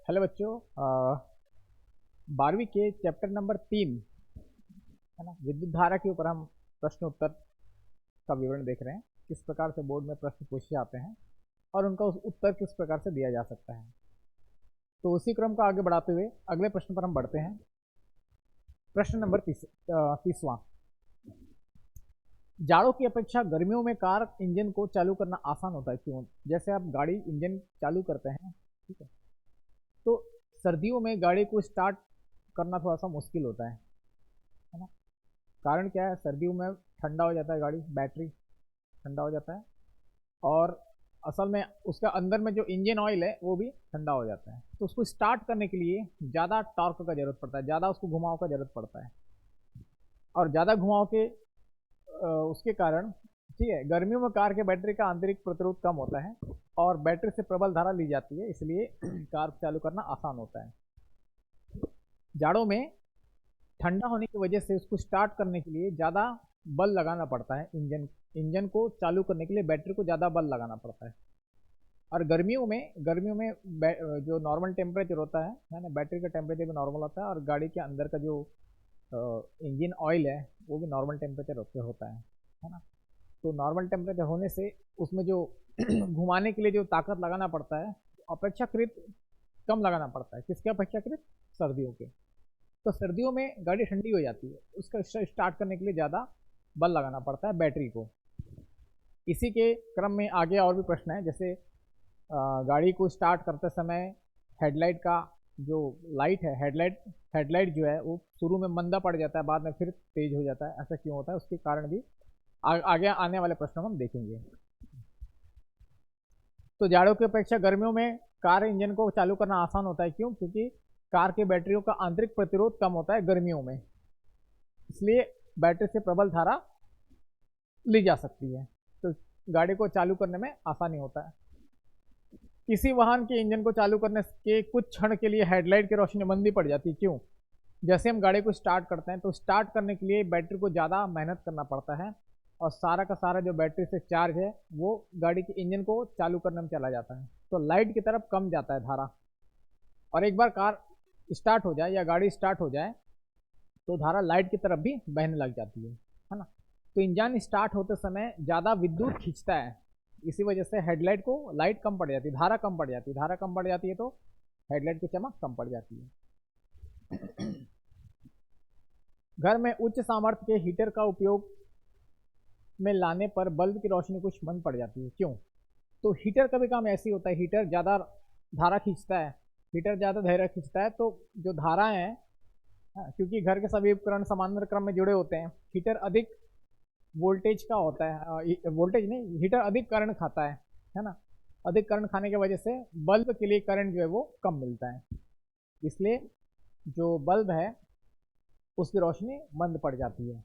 Hello बच्चों। 12वीं के चैप्टर नंबर 3 है ना, विद्युत धारा के ऊपर हम प्रश्न उत्तर का विवरण देख रहे हैं। किस प्रकार से बोर्ड में प्रश्न पूछे जाते हैं और उनका उत्तर किस प्रकार से दिया जा सकता है। तो उसी क्रम को आगे बढ़ाते हुए अगले प्रश्न पर हम बढ़ते हैं। प्रश्न नंबर 30वां। जाड़ों की अपेक्षा गर्मियों में कार इंजन को चालू करना आसान होता है, क्यों? जैसे आप गाड़ी इंजन चालू करते हैं, ठीक है, तो सर्दियों में गाड़ी को स्टार्ट करना थोड़ा सा मुश्किल होता है ना। कारण क्या है? सर्दियों में ठंडा हो जाता है, गाड़ी बैटरी ठंडा हो जाता है, और असल में उसका अंदर में जो इंजन ऑयल है वो भी ठंडा हो जाता है। तो उसको स्टार्ट करने के लिए ज़्यादा टॉर्क का जरूरत पड़ता है, ज़्यादा उसको घुमाव का जरूरत पड़ता है, और ज़्यादा घुमाव के उसके कारण, ठीक है, गर्मियों में कार के बैटरी का आंतरिक प्रतिरोध कम होता है और बैटरी से प्रबल धारा ली जाती है, इसलिए कार चालू करना आसान होता है। जाड़ों में ठंडा होने की वजह से उसको स्टार्ट करने के लिए ज़्यादा बल लगाना पड़ता है। इंजन को चालू करने के लिए बैटरी को ज़्यादा बल लगाना पड़ता है। और गर्मियों में जो नॉर्मल टेम्परेचर होता है ना, बैटरी का टेम्परेचर भी नॉर्मल होता है, और गाड़ी के अंदर का जो इंजन ऑयल है वो भी नॉर्मल टेम्परेचर होता है ना। तो नॉर्मल टेम्परेचर होने से उसमें जो घुमाने के लिए जो ताकत लगाना पड़ता है अपेक्षाकृत कम लगाना पड़ता है। किसके अपेक्षाकृत? सर्दियों के। तो सर्दियों में गाड़ी ठंडी हो जाती है, उसका स्टार्ट करने के लिए ज़्यादा बल लगाना पड़ता है बैटरी को। इसी के क्रम में आगे और भी प्रश्न है, जैसे गाड़ी को स्टार्ट करते समय हेडलाइट का जो लाइट है, हेडलाइट जो है वो शुरू में मंदा पड़ जाता है, बाद में फिर तेज हो जाता है। ऐसा क्यों होता है? उसके कारण भी आगे आने वाले प्रश्नों में हम देखेंगे। तो जाड़ों की अपेक्षा गर्मियों में कार इंजन को चालू करना आसान होता है, क्यों? क्योंकि कार के बैटरियों का आंतरिक प्रतिरोध कम होता है गर्मियों में, इसलिए बैटरी से प्रबल धारा ली जा सकती है, तो गाड़ी को चालू करने में आसानी होता है। किसी वाहन के इंजन को चालू करने के कुछ क्षण के लिए हेडलाइट की रोशनी मंदी पड़ जाती है, क्यों? जैसे हम गाड़ी को स्टार्ट करते हैं तो स्टार्ट करने के लिए बैटरी को ज़्यादा मेहनत करना पड़ता है, और सारा का सारा जो बैटरी से चार्ज है वो गाड़ी के इंजन को चालू करने में चला जाता है, तो लाइट की तरफ कम जाता है धारा। और एक बार कार स्टार्ट हो जाए या गाड़ी स्टार्ट हो जाए तो धारा लाइट की तरफ भी बहने लग जाती है ना। तो इंजन स्टार्ट होते समय ज़्यादा विद्युत खींचता है, इसी वजह से हेडलाइट को लाइट कम पड़ जाती है, धारा कम पड़ जाती है। धारा कम पड़ जाती है तो हेडलाइट की चमक कम पड़ जाती है। घर में उच्च सामर्थ्य के हीटर का उपयोग में लाने पर बल्ब की रोशनी कुछ मंद पड़ जाती है, क्यों? तो हीटर का भी काम ऐसे ही होता है, हीटर ज़्यादा धारा खींचता है, हीटर ज़्यादा धारा खींचता है, तो जो धाराएं हैं, हाँ, क्योंकि घर के सभी उपकरण समानांतर क्रम में जुड़े होते हैं, हीटर अधिक वोल्टेज का होता है, वोल्टेज नहीं, हीटर अधिक करंट खाता है ना। अधिक करंट खाने की वजह से बल्ब के लिए करंट जो है वो कम मिलता है, इसलिए जो बल्ब है उसकी रोशनी मंद पड़ जाती है।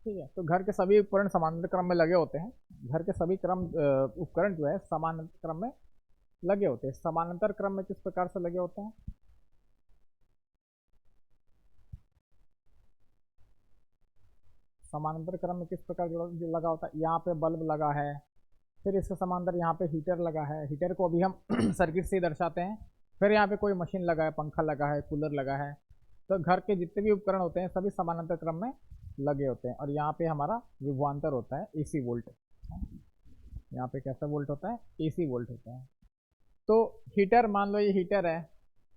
ठीक है, तो घर के सभी उपकरण समानांतर क्रम में लगे होते हैं। घर के सभी उपकरण जो है समानांतर क्रम में लगे होते हैं। समानांतर क्रम में किस प्रकार से लगे होते हैं? समानांतर क्रम में किस प्रकार जो लगा होता है? यहाँ पे बल्ब लगा है, फिर इसके समांतर यहाँ पे हीटर लगा है, हीटर को अभी हम सर्किट से ही दर्शाते हैं। फिर यहाँ पे कोई मशीन लगा है, पंखा लगा है, कूलर लगा है। तो घर के जितने भी उपकरण होते हैं सभी समानांतर क्रम में लगे होते हैं, और यहाँ पे हमारा विभवांतर होता है AC वोल्ट। यहाँ पे कैसा वोल्ट होता है, AC वोल्ट होता है। तो हीटर, मान लो ये हीटर है,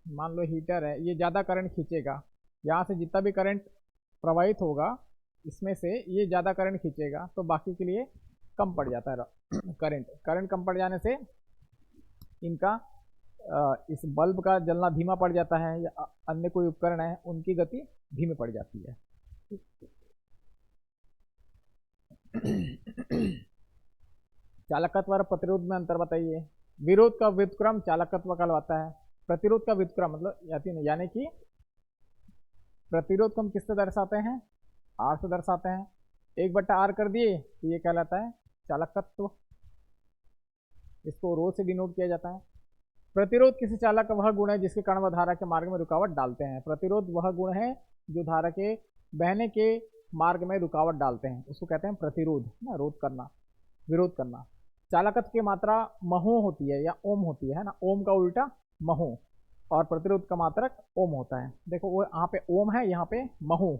मान लो हीटर है, ये ज़्यादा करंट खींचेगा, यहाँ से जितना भी करंट प्रवाहित होगा इसमें से ये ज़्यादा करंट खींचेगा, तो बाकी के लिए कम पड़ जाता है करंट। करंट कम पड़ जाने से इनका इस बल्ब का जलना धीमा पड़ जाता है, या अन्य कोई उपकरण है उनकी गति धीमी पड़ जाती है। चालकत्व और प्रतिरोध में अंतर बताइए। विरोध का व्युत्क्रम चालकत्व कहलाता है, प्रतिरोध का व्युत्क्रम मतलब यानी कि प्रतिरोध को हम किससे दर्शाते हैं, आर से दर्शाते हैं। 1/R कर दिए तो ये कहलाता है चालकत्व, इसको रो से डिनोट किया जाता है। प्रतिरोध किसी चालक का वह गुण है जिसके कारण वह धारा के मार्ग में रुकावट डालते हैं। प्रतिरोध वह गुण है जो धारा के बहने के मार्ग में रुकावट डालते हैं, उसको कहते हैं प्रतिरोध ना, रोध करना, विरोध करना। चालकत्व की मात्रा महो होती है या ओम होती है ना, ओम का उल्टा महो, और प्रतिरोध का मात्रक ओम होता है। देखो वो यहाँ पे ओम है, यहाँ पे महो,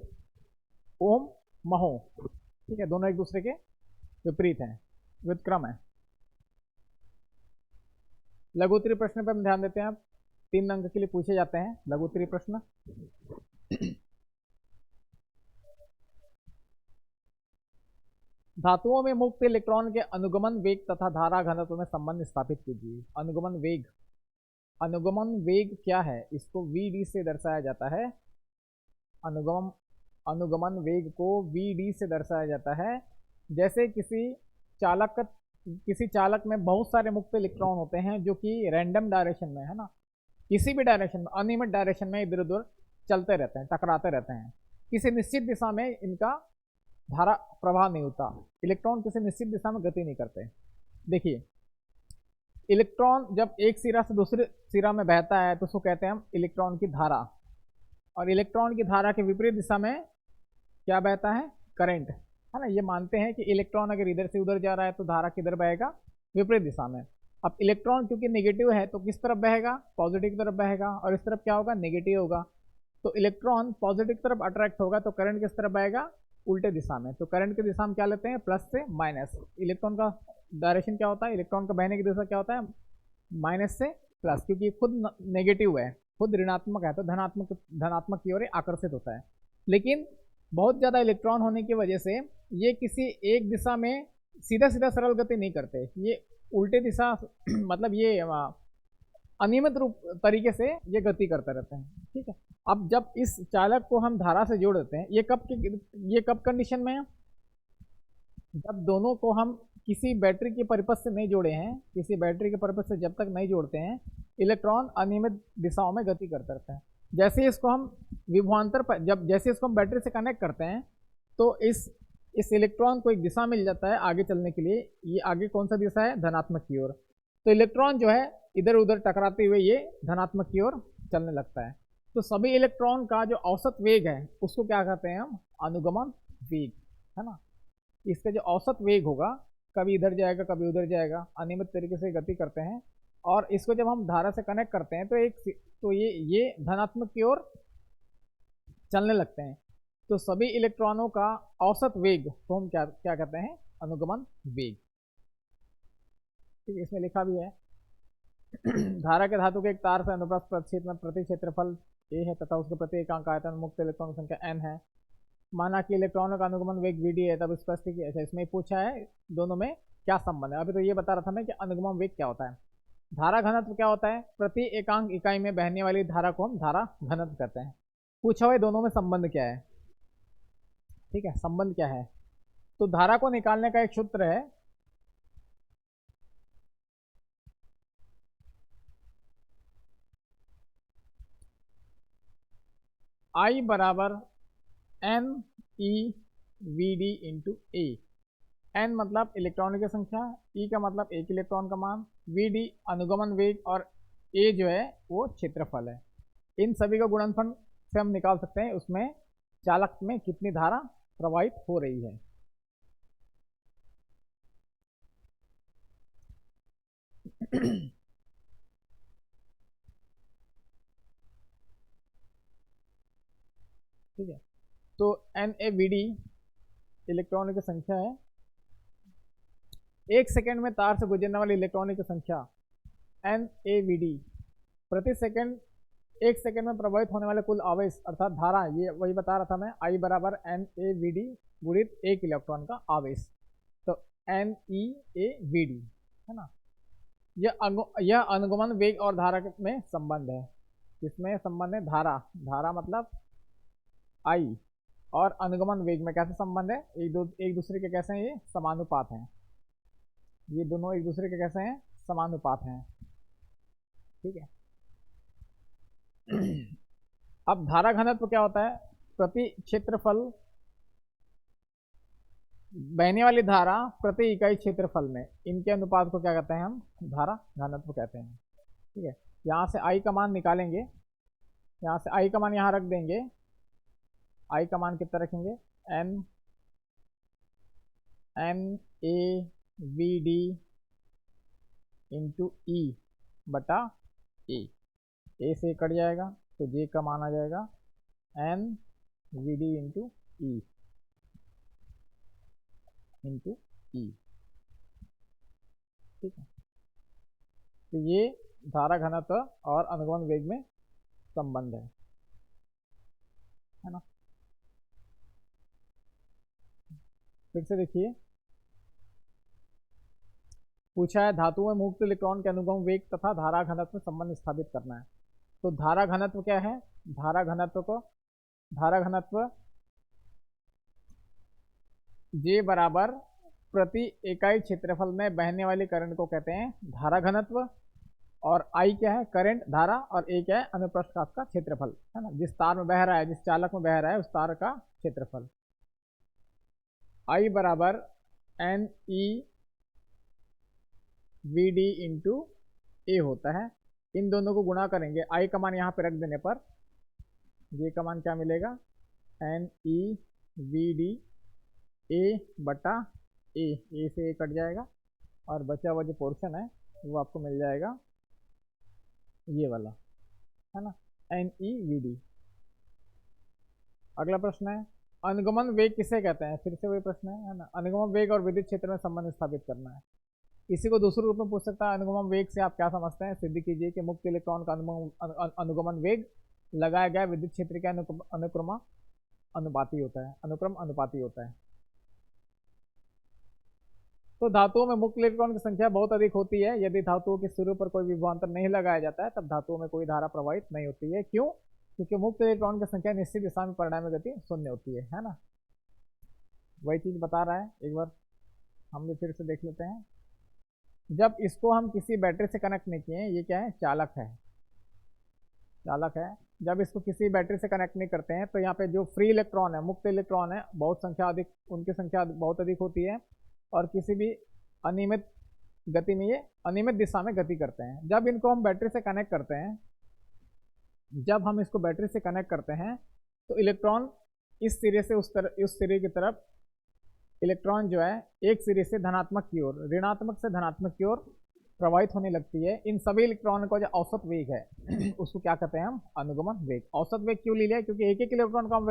ओम महो, ठीक है, दोनों एक दूसरे के विपरीत हैं, व्युत्क्रम है। लघुत्तरी प्रश्न पर हम ध्यान देते हैं। अब 3 अंक के लिए पूछे जाते हैं लघुत्तरी प्रश्न। धातुओं में मुक्त इलेक्ट्रॉन के अनुगमन वेग तथा धारा घनत्व में संबंध स्थापित कीजिए। अनुगमन वेग, अनुगमन वेग क्या है, इसको VD से दर्शाया जाता है। अनुगमन वेग को VD से दर्शाया जाता है। जैसे किसी चालक में बहुत सारे मुक्त इलेक्ट्रॉन होते हैं जो कि रैंडम डायरेक्शन में है ना, किसी भी डायरेक्शन में, अनियमित डायरेक्शन में इधर उधर चलते रहते हैं, टकराते रहते हैं। किसी निश्चित दिशा में इनका धारा प्रवाह नहीं होता, इलेक्ट्रॉन किसी निश्चित दिशा में गति नहीं करते। देखिए इलेक्ट्रॉन जब एक सिरा से दूसरे सिरा में बहता है तो उसको कहते हैं हम इलेक्ट्रॉन की धारा, और इलेक्ट्रॉन की धारा के विपरीत दिशा में क्या बहता है, करंट, है ना। ये मानते हैं कि इलेक्ट्रॉन अगर इधर से उधर जा रहा है तो धारा किधर बहेगा, विपरीत दिशा में। अब इलेक्ट्रॉन क्योंकि नेगेटिव है तो किस तरफ बहेगा, पॉजिटिव की तरफ बहेगा, और इस तरफ क्या होगा, नेगेटिव होगा। तो इलेक्ट्रॉन पॉजिटिव की तरफ अट्रैक्ट होगा तो करंट किस तरफ बहेगा, उल्टे दिशा में। तो करंट की दिशा में क्या लेते हैं, प्लस से माइनस। इलेक्ट्रॉन का डायरेक्शन क्या होता है, इलेक्ट्रॉन का बहने की दिशा क्या होता है, माइनस से प्लस, क्योंकि खुद नेगेटिव है, खुद ऋणात्मक है, तो धनात्मक की ओर आकर्षित होता है। लेकिन बहुत ज़्यादा इलेक्ट्रॉन होने की वजह से ये किसी एक दिशा में सीधा सीधा सरल गति नहीं करते, ये उल्टे दिशा मतलब ये अनियमित रूप तरीके से ये गति करते रहते हैं, ठीक है। अब जब इस चालक को हम धारा से जोड़ देते हैं, ये कब कंडीशन में है, जब दोनों को हम किसी बैटरी के परिपथ से नहीं जोड़े हैं, किसी बैटरी के परिपथ से जब तक नहीं जोड़ते हैं, इलेक्ट्रॉन अनियमित दिशाओं में गति करते रहते हैं। जैसे इसको हम विभवांतर पर जैसे इसको हम बैटरी से कनेक्ट करते हैं तो इस इलेक्ट्रॉन को एक दिशा मिल जाता है आगे चलने के लिए। ये आगे कौन सा दिशा है, धनात्मक की ओर। तो इलेक्ट्रॉन जो है इधर उधर टकराते हुए ये धनात्मक की ओर चलने लगता है। तो सभी इलेक्ट्रॉन का जो औसत वेग है उसको क्या कहते हैं हम, अनुगमन वेग, है ना। इसका जो औसत वेग होगा, कभी इधर जाएगा कभी उधर जाएगा, अनियमित तरीके से गति करते हैं। और इसको जब हम धारा से कनेक्ट करते हैं तो ये धनात्मक की ओर चलने लगते हैं। तो सभी इलेक्ट्रॉनों का औसत वेग को हम क्या कहते हैं, अनुगमन वेग, ठीक है। इसमें लिखा भी है धारा के धातु के एक तार से अनुप्रस्थ प्रक्षेत्र में प्रति क्षेत्रफल a है तथा उसके प्रति एकांक आयतन मुक्त इलेक्ट्रॉन की संख्या n है। माना कि इलेक्ट्रॉनों का अनुगमन वेग vd है, तब स्पष्ट किया। अच्छा, इसमें पूछा है दोनों में क्या संबंध है। अभी तो ये बता रहा था मैं कि अनुगमन वेग क्या होता है। धारा घनत्व क्या होता है, प्रति एकांक इकाई में बहने वाली धारा को हम धारा घनत्व कहते हैं। पूछा हुआ दोनों में संबंध क्या है, ठीक है, संबंध क्या है। तो धारा को निकालने का एक सूत्र है, I बराबर n e v d into A. n मतलब इलेक्ट्रॉनों की संख्या, e का मतलब एक इलेक्ट्रॉन का मान, v d अनुगमन वेग, और a जो है वो क्षेत्रफल है। इन सभी का गुणनफल से हम निकाल सकते हैं उसमें चालक में कितनी धारा प्रवाहित हो रही है। ठीक है, तो NaVd इलेक्ट्रॉनों की संख्या है, एक सेकेंड में तार से गुजरने वाली इलेक्ट्रॉनों की संख्या NaVd, प्रति सेकेंड एक सेकेंड में प्रभावित होने वाले कुल आवेश अर्थात धारा, ये वही बता रहा था मैं, I बराबर NaVd गुणित एक इलेक्ट्रॉन का आवेश, तो NeAVd है ना। यह अनुगमन वेग और धारा में संबंध है। किसमें संबंध है? धारा, धारा मतलब I, और अनुगमन वेग में कैसे संबंध है? एक दूसरे के कैसे हैं? ये समानुपात हैं, ये दोनों एक दूसरे के कैसे हैं? समानुपात हैं, ठीक है। अब धारा घनत्व क्या होता है? प्रति क्षेत्रफल, बहने वाली धारा प्रति इकाई क्षेत्रफल में, इनके अनुपात को क्या कहते हैं? हम धारा घनत्व कहते हैं, ठीक है। यहाँ से I का मान निकालेंगे, यहाँ से I का मान यहाँ रख देंगे, I का मान कितना रखेंगे? NaVd इंटू E बटा A से कट जाएगा तो J का मान आ जाएगा NVd इंटू E, ठीक है। तो ये धारा घनत्व और अनुगमन वेग में संबंध है ना। फिर से देखिए, पूछा है धातु में मुक्त इलेक्ट्रॉन के अनुगमन वेग तथा धारा घनत्व में संबंध स्थापित करना है। तो धारा घनत्व क्या है? धारा घनत्व J बराबर प्रति इकाई क्षेत्रफल में बहने वाली करंट को कहते हैं धारा घनत्व, और I क्या है? करंट, धारा, और A क्या है? अनुप्रस्थ काट का क्षेत्रफल है ना, जिस तार में बह रहा है, जिस चालक में बह रहा है उस तार का क्षेत्रफल। I बराबर NeVd इंटू A होता है। इन दोनों को गुणा करेंगे, I का मान यहाँ पे रख देने पर J का मान क्या मिलेगा? NeVd A बटा A, A से A कट जाएगा और बचा हुआ जो पोर्शन है वो आपको मिल जाएगा ये वाला, है ना, NeVd। अगला प्रश्न है, अनुगमन वेग किसे कहते हैं? फिर से वही प्रश्न है ना। अनुगमन वेग और विद्युत क्षेत्र में संबंध स्थापित करना है। इसी को दूसरे रूप में पूछ सकता है, अनुगमन वेग से आप क्या समझते हैं? सिद्ध कीजिए कि मुक्त इलेक्ट्रॉन का अनुगमन वेग लगाया गया विद्युत क्षेत्र के अनुक्रम अनुपाती होता है। तो धातुओं में मुक्त इलेक्ट्रॉन की संख्या बहुत अधिक होती है। यदि धातुओं के सिरों पर कोई विभवांतर नहीं लगाया जाता है तब धातुओं में कोई धारा प्रवाहित नहीं होती है। क्यों? क्योंकि मुक्त इलेक्ट्रॉन की संख्या निश्चित दिशा में परिणामी गति शून्य होती है ना। वही चीज बता रहा है, एक बार हम भी फिर से देख लेते हैं। जब इसको हम किसी बैटरी से कनेक्ट नहीं किए, ये क्या है? चालक है। जब इसको किसी बैटरी से कनेक्ट नहीं करते हैं तो यहाँ पे जो फ्री इलेक्ट्रॉन है, मुक्त इलेक्ट्रॉन है, उनकी संख्या बहुत अधिक होती है और किसी भी अनियमित गति में ये अनियमित दिशा में गति करते हैं। जब इनको हम बैटरी से कनेक्ट करते हैं, जब हम इसको बैटरी से कनेक्ट करते हैं तो इलेक्ट्रॉन इस सिरे से उस सिरे की तरफ, इलेक्ट्रॉन जो है एक सिरे से धनात्मक की ओर, ऋणात्मक से धनात्मक की ओर प्रवाहित होने लगती है। इन सभी इलेक्ट्रॉन का जो औसत वेग है उसको क्या कहते हैं हम? अनुगमन वेग। औसत वेग क्यों ले लिया? क्योंकि एक एक इलेक्ट्रॉन का हम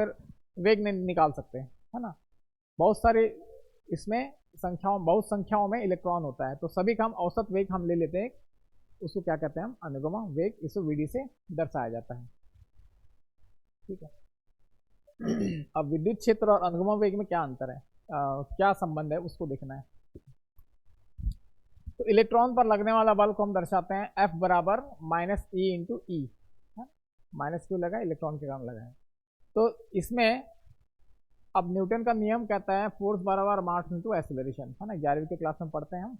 वेग नहीं निकाल सकते, है ना। बहुत सारे इसमें बहुत संख्याओं में इलेक्ट्रॉन होता है, तो सभी का हम औसत वेग हम ले लेते हैं, उसको क्या कहते हैं हम? अनुगमन वेग। इसको Vd से दर्शाया जाता है, ठीक है। अब विद्युत क्षेत्र और अनुगमन वेग में क्या अंतर है, क्या संबंध है, उसको देखना है। तो इलेक्ट्रॉन पर लगने वाला बल को हम दर्शाते हैं F बराबर -E इंटू ई, माइनस क्यों लगा? इलेक्ट्रॉन के कारण लगा है। तो इसमें अब न्यूटन का नियम कहता है फोर्स बराबर मास इंटू एक्सेलरेशन, है ना, 11वीं की क्लास में पढ़ते हैं हम।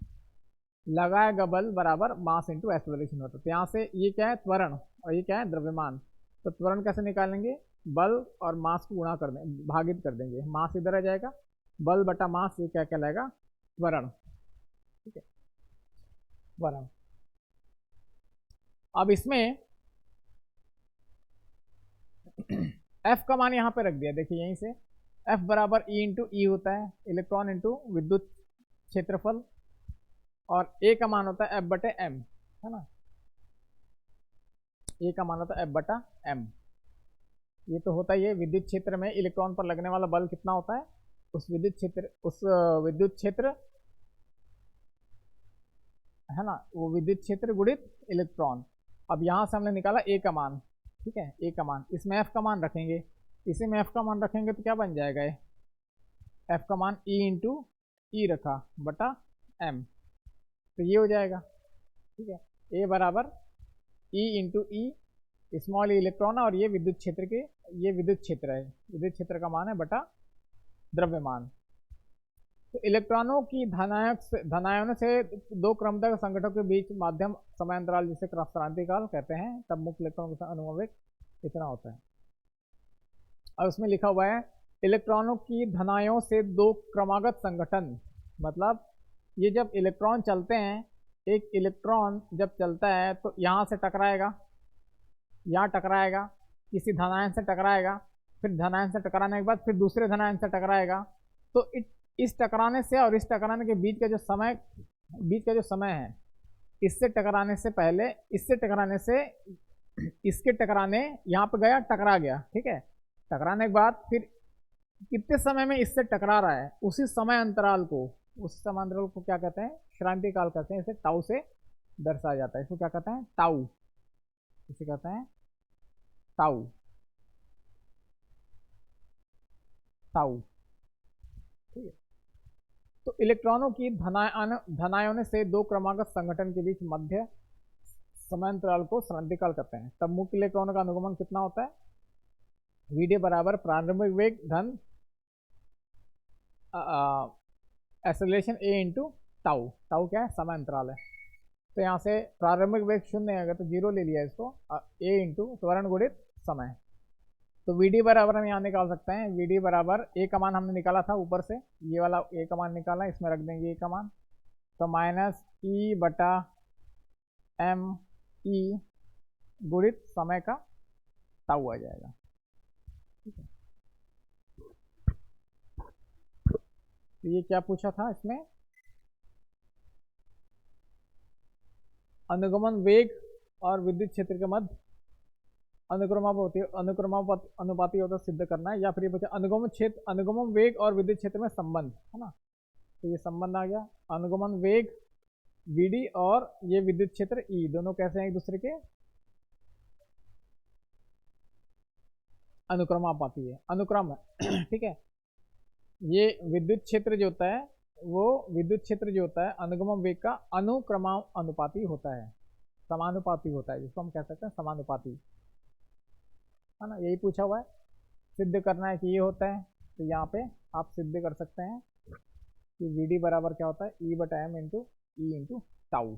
लगाया गया बल बराबर मास इंटू एक्सेलरेशन होता है। तो यहाँ से ये क्या है? त्वरण, और ये क्या है? द्रव्यमान। तो त्वरण कैसे निकालेंगे? बल और मास को गुणा कर देंगे, भागित कर देंगे, मास इधर आ जाएगा, बल बटा मास, ये क्या कहलाएगा? त्वरण, ठीक है, त्वरण। अब इसमें F का मान यहाँ पे रख दिया, देखिए यहीं से F बराबर E इंटू ई होता है, इलेक्ट्रॉन इंटू विद्युत क्षेत्रफल, और A का मान होता है F बटे M, है ना, A का मान होता है F बटा M। ये तो होता ही है, विद्युत क्षेत्र में इलेक्ट्रॉन पर लगने वाला बल कितना होता है, उस विद्युत क्षेत्र है ना, वो विद्युत क्षेत्र गुणित इलेक्ट्रॉन। अब यहाँ से हमने निकाला ए का मान, ठीक है, ए का मान, इसमें एफ का मान रखेंगे, इसी में एफ का मान रखेंगे तो क्या बन जाएगा, एफ का मान ई इंटू ई रखा बटा एम, तो ये हो जाएगा, ठीक है। ए बराबर ई इंटू ई, स्मॉल ई इलेक्ट्रॉन है और ये विद्युत क्षेत्र के, ये विद्युत क्षेत्र है, विद्युत क्षेत्र का मान है बटा द्रव्यमान। तो इलेक्ट्रॉनों की धनायनों से दो क्रमबद्ध संगठनों के बीच माध्यम समांतराल जिसे क्रांति काल कहते हैं, तब मुक्त इलेक्ट्रॉन का अनुभव इतना होता है। और उसमें लिखा हुआ है इलेक्ट्रॉनों की धनायों से दो क्रमागत संगठन, मतलब ये जब इलेक्ट्रॉन चलते हैं, एक इलेक्ट्रॉन जब चलता है तो यहाँ से टकराएगा, यहाँ टकराएगा, किसी धनायन से टकराएगा, फिर धनायन से टकराने के बाद फिर दूसरे धनायन से टकराएगा, तो इस टकराने से और इस टकराने के बीच का जो समय है, इससे टकराने से पहले, इससे टकराने से इसके टकराने, यहाँ पे गया, टकरा गया, ठीक है, टकराने के बाद फिर कितने समय में इससे टकरा रहा है, उसी समय अंतराल को क्या कहते हैं, क्रांति काल कहते हैं। इसे टाउ से दर्शाया जाता है, इसको क्या कहते हैं, टाउ, इसे कहते हैं टाउ, टाउ, ठीक है। तो इलेक्ट्रॉनों की धनायनों से दो क्रमागत संगठन के बीच मध्य समांतराल को क्रांति काल कहते हैं। तब मुक्त इलेक्ट्रॉनों का अनुगमन कितना होता है, वीडी बराबर प्रारंभिक वेग धन एक्सेलरेशन ए इंटू टाउ, टाउ क्या है, समय अंतराल है, तो यहाँ से प्रारंभिक वेग 0 है, अगर तो 0 ले लिया इसको, ए इंटू त्वरण गुणित समय, तो वीडी बराबर हम यहाँ निकाल सकते हैं, वीडी बराबर ए का मान हमने निकाला था ऊपर से, ये वाला ए का मान निकाला, इसमें रख देंगे ए का मान, तो माइनस ई बटा एम ई गुणित समय का टाउ आ जाएगा, ठीक है। तो ये क्या पूछा था इसमें, अनुगमन वेग और विद्युत क्षेत्र के मध्य अनुपाती होता सिद्ध करना है, या फिर ये पूछा अनुगमन वेग और विद्युत क्षेत्र में संबंध, है ना, तो ये संबंध आ गया, अनुगमन वेग वीडी और ये विद्युत क्षेत्र ई, दोनों कैसे हैं एक दूसरे के अनुक्रमानुपाती है, अनुक्रम है, ठीक है। ये विद्युत क्षेत्र जो होता है, वो विद्युत क्षेत्र जो होता है अनुगमन वेग का अनुक्रमानुपाती होता है, समानुपाती होता है, जिसको हम कह सकते हैं समानुपाती, है ना, यही पूछा हुआ है, सिद्ध करना है कि ये होता है, तो यहाँ पे आप सिद्ध कर सकते हैं कि वीडी बराबर क्या होता है, ई बटा M into E into tau.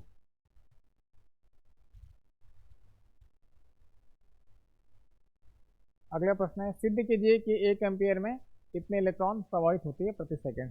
अगला प्रश्न है, सिद्ध कीजिए कि 1 एम्पियर में कितने इलेक्ट्रॉन प्रवाहित होती है प्रति सेकंड।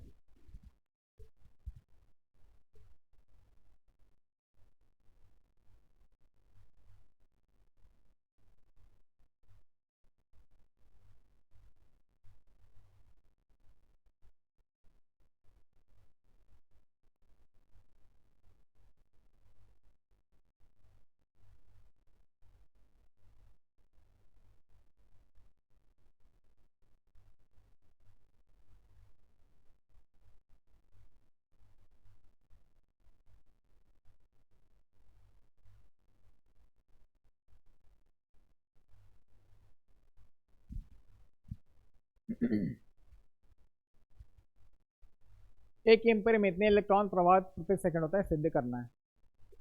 एक एम्पियर में इतने इलेक्ट्रॉन प्रवाहित प्रति सेकंड होता है, सिद्ध करना है।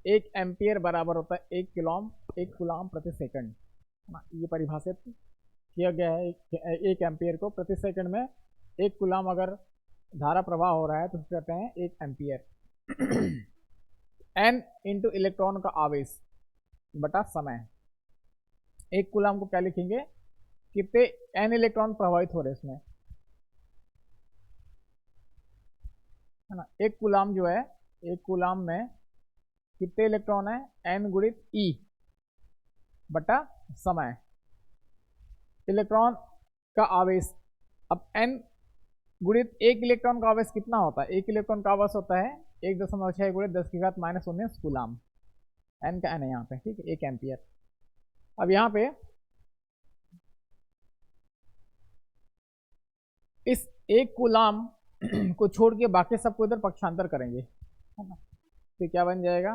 1 एम्पियर बराबर होता है 1 कूलम प्रति सेकंड, ये परिभाषित किया गया है। 1 एम्पियर को प्रति सेकंड में 1 कूलम अगर धारा प्रवाह हो रहा है तो कहते हैं 1 एम्पियर। एन इंटू इलेक्ट्रॉन का आवेश बटा समय, 1 कूलम को क्या लिखेंगे, कितने एन इलेक्ट्रॉन प्रभावित हो रहे हैं इसमें, है ना। 1 कूलम जो है, 1 कूलम में कितने इलेक्ट्रॉन है, एन गुणित ई बटा समय, इलेक्ट्रॉन का आवेश। अब एन गुणित 1 इलेक्ट्रॉन का आवेश कितना होता है, 1 इलेक्ट्रॉन का आवेश होता है 1.6 गुणित 10 की घात -19 कूलम, एन का एन है यहाँ पे, ठीक है, 1 एम्पियर। अब यहाँ पे इस 1 कूलम को छोड़ के बाकी सबको इधर पक्षांतर करेंगे, है ना, तो क्या बन जाएगा,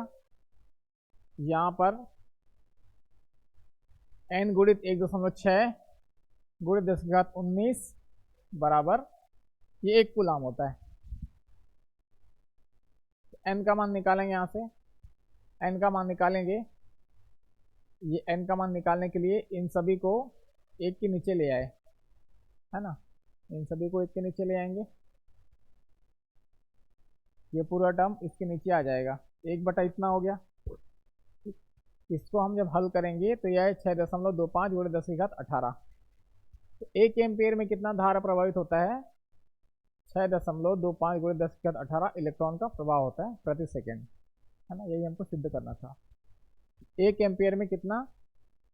यहाँ पर n गुणित 1.6 गुणित 10⁻19 बराबर ये 1 कूलाम होता है। n का मान निकालेंगे, यहाँ से n का मान निकालेंगे। ये n का मान निकालने के लिए इन सभी को 1 के नीचे ले आए, है ना, इन सभी को 1 के नीचे ले आएंगे। ये पूरा टर्म इसके नीचे आ जाएगा, 1 बटा इतना हो गया। इसको हम जब हल करेंगे तो यह है 6.25 गुणित 10⁻18। तो 1 एम्पियर में कितना धारा प्रभावित होता है? 6.25 गुणित 10⁻18 इलेक्ट्रॉन का प्रवाह होता है प्रति सेकेंड, है ना। यही हमको सिद्ध करना था, 1 एम्पियर में कितना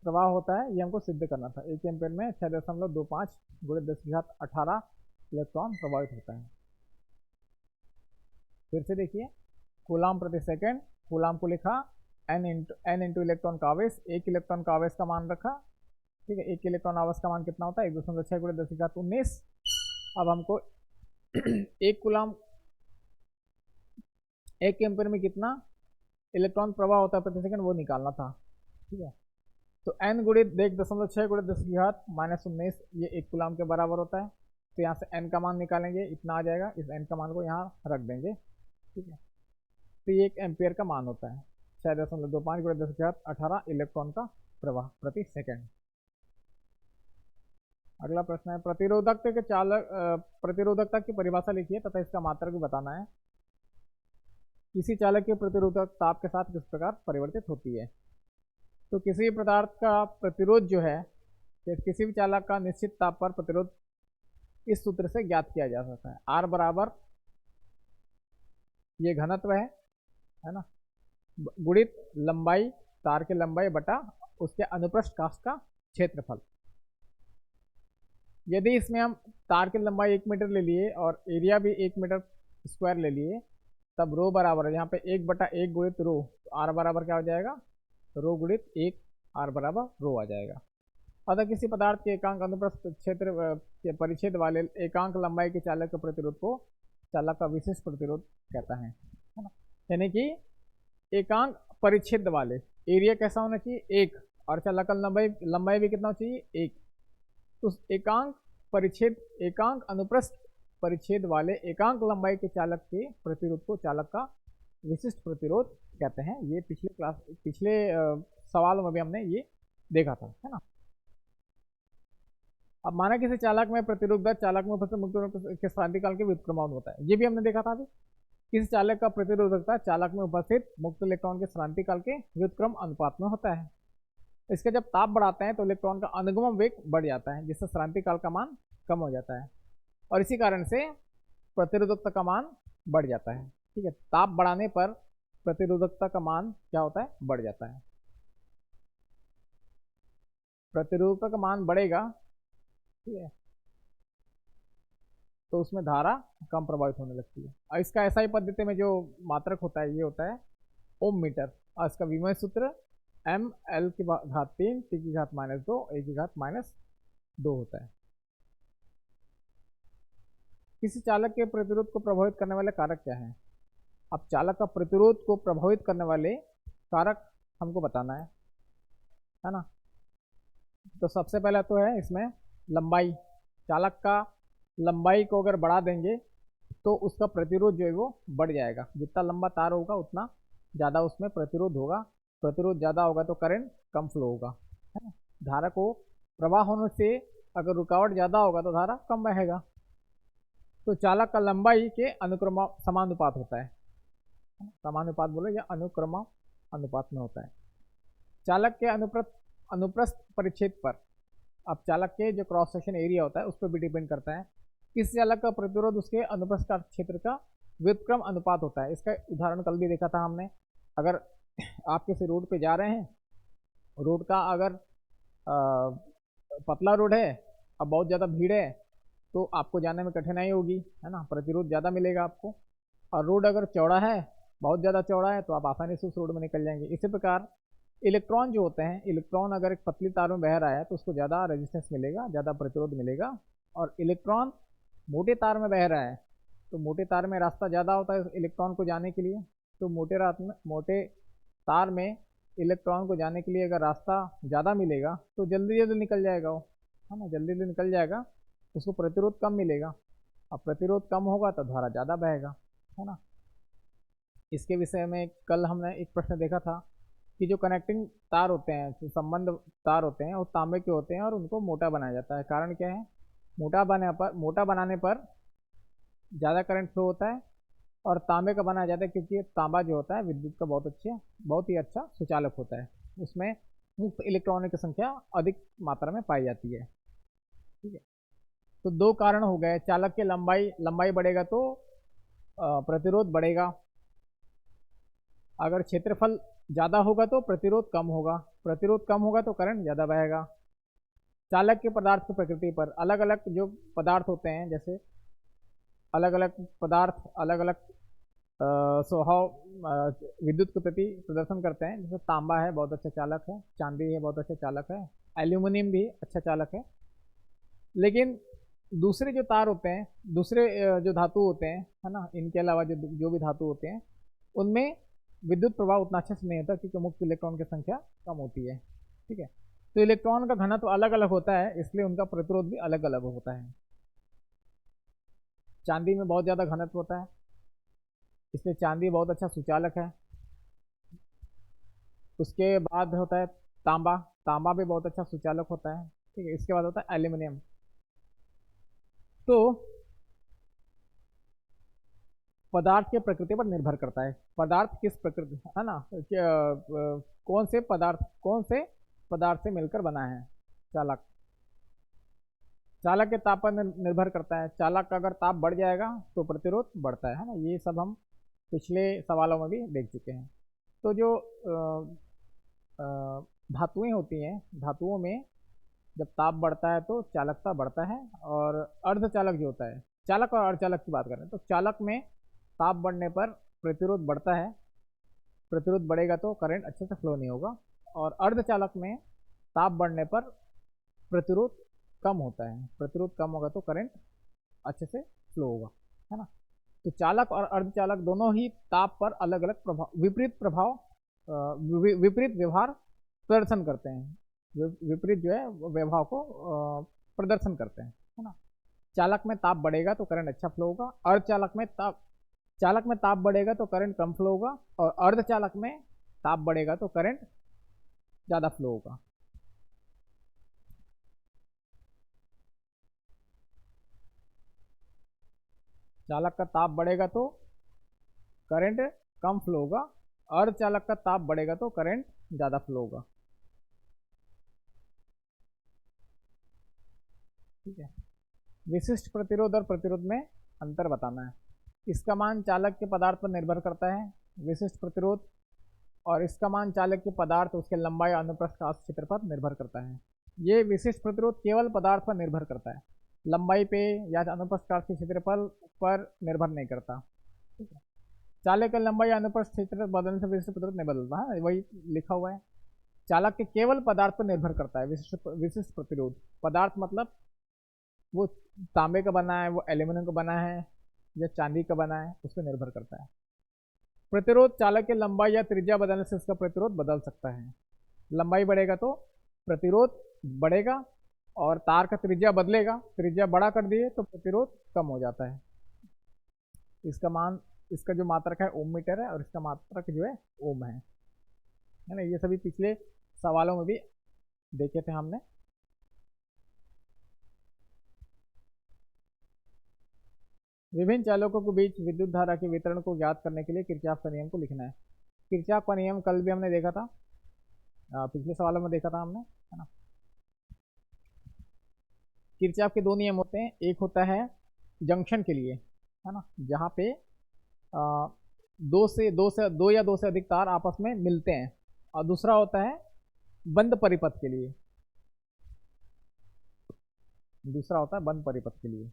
प्रवाह होता है ये हमको सिद्ध करना था। 1 एम्पियर में 6.25 गुणित 10⁻18 इलेक्ट्रॉन प्रभावित होता है। फिर से देखिए, कूलाम प्रति सेकेंड, कूलाम को लिखा n इंटू इलेक्ट्रॉन का आवेश, 1 इलेक्ट्रॉन का आवेश का मान रखा, ठीक है। 1 इलेक्ट्रॉन आवेश का मान कितना होता है? 1.6 गुणित 10⁻19। अब हमको 1 कूलाम 1 एम्पियर में कितना इलेक्ट्रॉन प्रवाह होता है प्रति सेकंड वो निकालना था, ठीक है। तो n गुणित 1.6 गुणित 10⁻19 ये 1 कूलाम के बराबर होता है। तो यहाँ से n का मान निकालेंगे, इतना आ जाएगा, इस n का मान को यहाँ रख देंगे, ठीक है। तो ये 1 एम्पियर का मान होता है, 6.25 गुणित 10⁻18 इलेक्ट्रॉन का प्रवाह प्रति सेकंड। अगला प्रश्न है, प्रतिरोधकता की परिभाषा लिखिए तथा इसका मात्रक भी बताना है। किसी चालक की प्रतिरोधक ताप के साथ किस प्रकार परिवर्तित होती है? तो किसी भी पदार्थ का प्रतिरोध जो है, किसी भी चालक का निश्चित ताप पर प्रतिरोध इस सूत्र से ज्ञात किया जा सकता है। R बराबर ये घनत्व है ना, गुणित लंबाई, तार की लंबाई बटा उसके अनुप्रस्थ काष्ठ का क्षेत्रफल। यदि इसमें हम तार की लंबाई 1 मीटर ले लिए और एरिया भी 1 मीटर स्क्वायर ले लिए, तब रो बराबर है यहाँ पे 1/1 गुणित रो, तो R बराबर क्या हो जाएगा? रो गुणित 1, R बराबर रो आ जाएगा। अतः किसी पदार्थ के एकांक अनुप्रस्थ क्षेत्र के परिच्छेद वाले एकांक लंबाई के चालक के प्रतिरोध को चालक का विशिष्ट प्रतिरोध कहता है ना। यानी कि एकांक परिच्छेद वाले, एरिया कैसा होना चाहिए? 1, और चालक का लंबाई भी कितना चाहिए? 1। तो एकांक परिच्छेद, एकांक अनुप्रस्थ परिच्छेद वाले एकांक लंबाई के चालक के प्रतिरोध को चालक का विशिष्ट प्रतिरोध कहते हैं। ये पिछले सवाल में भी हमने ये देखा था, है ना। अब माना किसी चालक में प्रतिरोध चालक में उपस्थित मुक्त के क्रांतिकाल के व्युत्क्रमानुपात होता है, ये भी हमने देखा था अभी। किसी चालक का प्रतिरोधकता चालक में उपस्थित मुक्त इलेक्ट्रॉन के क्रांतिकाल के व्युत्क्रम अनुपात में होता है। इसके जब ताप बढ़ाते हैं तो इलेक्ट्रॉन का अनुगमन वेग बढ़ जाता है, जिससे क्रांतिकाल का मान कम हो जाता है, और इसी कारण से प्रतिरोधकता का मान बढ़ जाता है, ठीक है। ताप बढ़ाने पर प्रतिरोधकता का मान क्या होता है? बढ़ जाता है। प्रतिरोधकता का मान बढ़ेगा, ठीक है, तो उसमें धारा कम प्रभावित होने लगती है। और इसका एसआई पद्धति में जो मात्रक होता है ये होता है ओम मीटर, और इसका विमेय सूत्र ml की घात 3 t की घात -2 a की घात -2 होता है। किसी चालक के प्रतिरोध को प्रभावित करने वाले कारक क्या है? अब चालक का प्रतिरोध को प्रभावित करने वाले कारक हमको बताना है ना। तो सबसे पहला तो है इसमें लंबाई। चालक का लंबाई को अगर बढ़ा देंगे तो उसका प्रतिरोध जो है वो बढ़ जाएगा। जितना लंबा तार होगा उतना ज़्यादा उसमें प्रतिरोध होगा, प्रतिरोध ज़्यादा होगा तो करंट कम फ्लो होगा, है ना। धारा को प्रवाह होने से अगर रुकावट ज़्यादा होगा तो धारा कम बहेगा। तो चालक का लंबाई के अनुक्रम समानुपात होता है, समानुपात बोले या अनुक्रम अनुपात में होता है। चालक के अनुप्रस्थ परिच्छेद पर, अब चालक के जो क्रॉस सेक्शन एरिया होता है उस पर भी डिपेंड करता है। किस चालक का प्रतिरोध उसके अनुप्रस्थ क्षेत्र का व्युत्क्रम अनुपात होता है। इसका उदाहरण कल भी देखा था हमने। अगर आप किसी रोड पे जा रहे हैं, रोड का अगर पतला रोड है, अब बहुत ज़्यादा भीड़ है तो आपको जाने में कठिनाई होगी, है ना, प्रतिरोध ज़्यादा मिलेगा आपको। और रोड अगर चौड़ा है, बहुत ज़्यादा चौड़ा है, तो आप आसानी से उस रोड में निकल जाएंगे। इसी प्रकार इलेक्ट्रॉन जो होते हैं, इलेक्ट्रॉन अगर एक पतली तार में बह रहा है तो उसको ज़्यादा रेजिस्टेंस मिलेगा, ज़्यादा प्रतिरोध मिलेगा। और इलेक्ट्रॉन मोटे तार में बह रहा है तो मोटे तार में रास्ता ज़्यादा होता है इलेक्ट्रॉन को जाने के लिए, तो मोटे तार में इलेक्ट्रॉन को जाने के लिए अगर रास्ता ज़्यादा मिलेगा तो जल्दी जल्दी निकल जाएगा वो, है ना, जल्दी जल्दी निकल जाएगा, उसको प्रतिरोध कम मिलेगा। अब प्रतिरोध कम होगा तो धारा ज़्यादा बहेगा, है ना। इसके विषय में कल हमने एक प्रश्न देखा था कि जो कनेक्टिंग तार होते हैं, जो संबंध तार होते हैं, वो तांबे के होते हैं और उनको मोटा बनाया जाता है। कारण क्या है? मोटा बनाने पर ज़्यादा करंट फ्लो होता है, और तांबे का बनाया जाता है क्योंकि तांबा जो होता है विद्युत का बहुत ही अच्छा सुचालक होता है। उसमें मुक्त इलेक्ट्रॉनों की संख्या अधिक मात्रा में पाई जाती है। ठीक है, तो दो कारण हो गए। चालक की लंबाई लंबाई बढ़ेगा तो प्रतिरोध बढ़ेगा। अगर क्षेत्रफल ज़्यादा होगा तो प्रतिरोध कम होगा। प्रतिरोध कम होगा तो करंट ज़्यादा बहेगा। चालक के पदार्थ की प्रकृति पर, अलग अलग जो पदार्थ होते हैं, जैसे अलग अलग पदार्थ अलग अलग स्वभाव विद्युत के प्रति प्रदर्शन करते हैं। जैसे तांबा है, बहुत अच्छा चालक है। चांदी है, बहुत अच्छा चालक है। एल्यूमिनियम भी अच्छा चालक है। लेकिन दूसरे जो तार होते हैं, दूसरे जो धातु होते हैं, है ना, इनके अलावा जो जो भी धातु होते हैं, उनमें विद्युत प्रभाव उतना अच्छे से नहीं होता क्योंकि मुक्त इलेक्ट्रॉन की संख्या कम होती है। ठीक है, तो इलेक्ट्रॉन का घनत्व तो अलग अलग होता है, इसलिए उनका प्रतिरोध भी अलग अलग होता है। चांदी में बहुत ज़्यादा घनत्व होता है, इसलिए चांदी बहुत अच्छा सुचालक है। उसके बाद होता है तांबा। तांबा भी बहुत अच्छा सुचालक होता है। ठीक है, इसके बाद होता है एल्यूमिनियम। तो पदार्थ के प्रकृति पर निर्भर करता है, पदार्थ किस प्रकृति, है ना, कौन से पदार्थ से मिलकर बना है चालक। चालक के ताप पर निर्भर करता है। चालक का अगर ताप बढ़ जाएगा तो प्रतिरोध बढ़ता है ना। ये सब हम पिछले सवालों में भी देख चुके हैं। तो जो धातुएं होती हैं, धातुओं में जब ताप बढ़ता है तो चालकता बढ़ता है। और अर्धचालक जो होता है, चालक और अर्धचालक की बात करें तो चालक में ताप बढ़ने पर प्रतिरोध बढ़ता है। प्रतिरोध बढ़ेगा तो करंट अच्छे से फ्लो नहीं होगा। और अर्धचालक में ताप बढ़ने पर प्रतिरोध कम होता है। प्रतिरोध कम होगा तो करंट अच्छे से फ्लो होगा, है ना। तो चालक और अर्धचालक दोनों ही ताप पर अलग अलग प्रभाव, विपरीत व्यवहार प्रदर्शन करते हैं। विपरीत जो है व्यवहार को प्रदर्शन करते हैं, है ना। चालक में ताप बढ़ेगा तो करंट अच्छा फ्लो होगा। चालक में ताप बढ़ेगा तो करंट कम फ्लो होगा। और अर्धचालक में ताप बढ़ेगा तो करंट ज़्यादा फ्लो होगा। चालक का ताप बढ़ेगा तो करंट कम फ्लो होगा। अर्धचालक का ताप बढ़ेगा तो करंट ज़्यादा फ्लो होगा। ठीक है, विशिष्ट प्रतिरोध और प्रतिरोध में अंतर बताना है। इसका मान चालक के पदार्थ पर निर्भर करता है, विशिष्ट प्रतिरोध, और इसका मान चालक के पदार्थ, उसके लंबाई, अनुप्रस्थ काश क्षेत्र पर निर्भर करता है। ये विशिष्ट प्रतिरोध केवल पदार्थ पर निर्भर करता है, लंबाई पे या अनुप्रस्थ काश के क्षेत्रफल पर निर्भर नहीं करता। ठीक है, चालक की लंबाई या अनुप्रस्थ क्षेत्र बदलने से विशिष्ट प्रतिरोध नहीं बदलता है, वही लिखा हुआ है। चालक के केवल पदार्थ पर निर्भर करता है विशिष्ट प्रतिरोध। पदार्थ मतलब वो तांबे का बना है, वो एल्यूमिनियम का बना है, या चांदी का बना है, उस पर निर्भर करता है। प्रतिरोध चालक की लंबाई या त्रिज्या बदलने से उसका प्रतिरोध बदल सकता है। लंबाई बढ़ेगा तो प्रतिरोध बढ़ेगा, और तार का त्रिज्या बदलेगा, त्रिज्या बड़ा कर दिए तो प्रतिरोध कम हो जाता है। इसका जो मात्रक है ओम मीटर है, और इसका मात्रक जो है ओम है ना। ये सभी पिछले सवालों में भी देखे थे हमने। विभिन्न चालकों के बीच विद्युत धारा के वितरण को ज्ञात करने के लिए किरचॉफ का नियम को लिखना है। किरचॉफ का नियम कल भी हमने देखा था, पिछले सवालों में देखा था हमने, है ना। किरचॉफ के दो नियम होते हैं। एक होता है जंक्शन के लिए, है ना, जहाँ पे दो या दो से अधिक तार आपस में मिलते हैं। और दूसरा होता है बंद परिपथ के लिए, दूसरा होता है बंद परिपथ के लिए।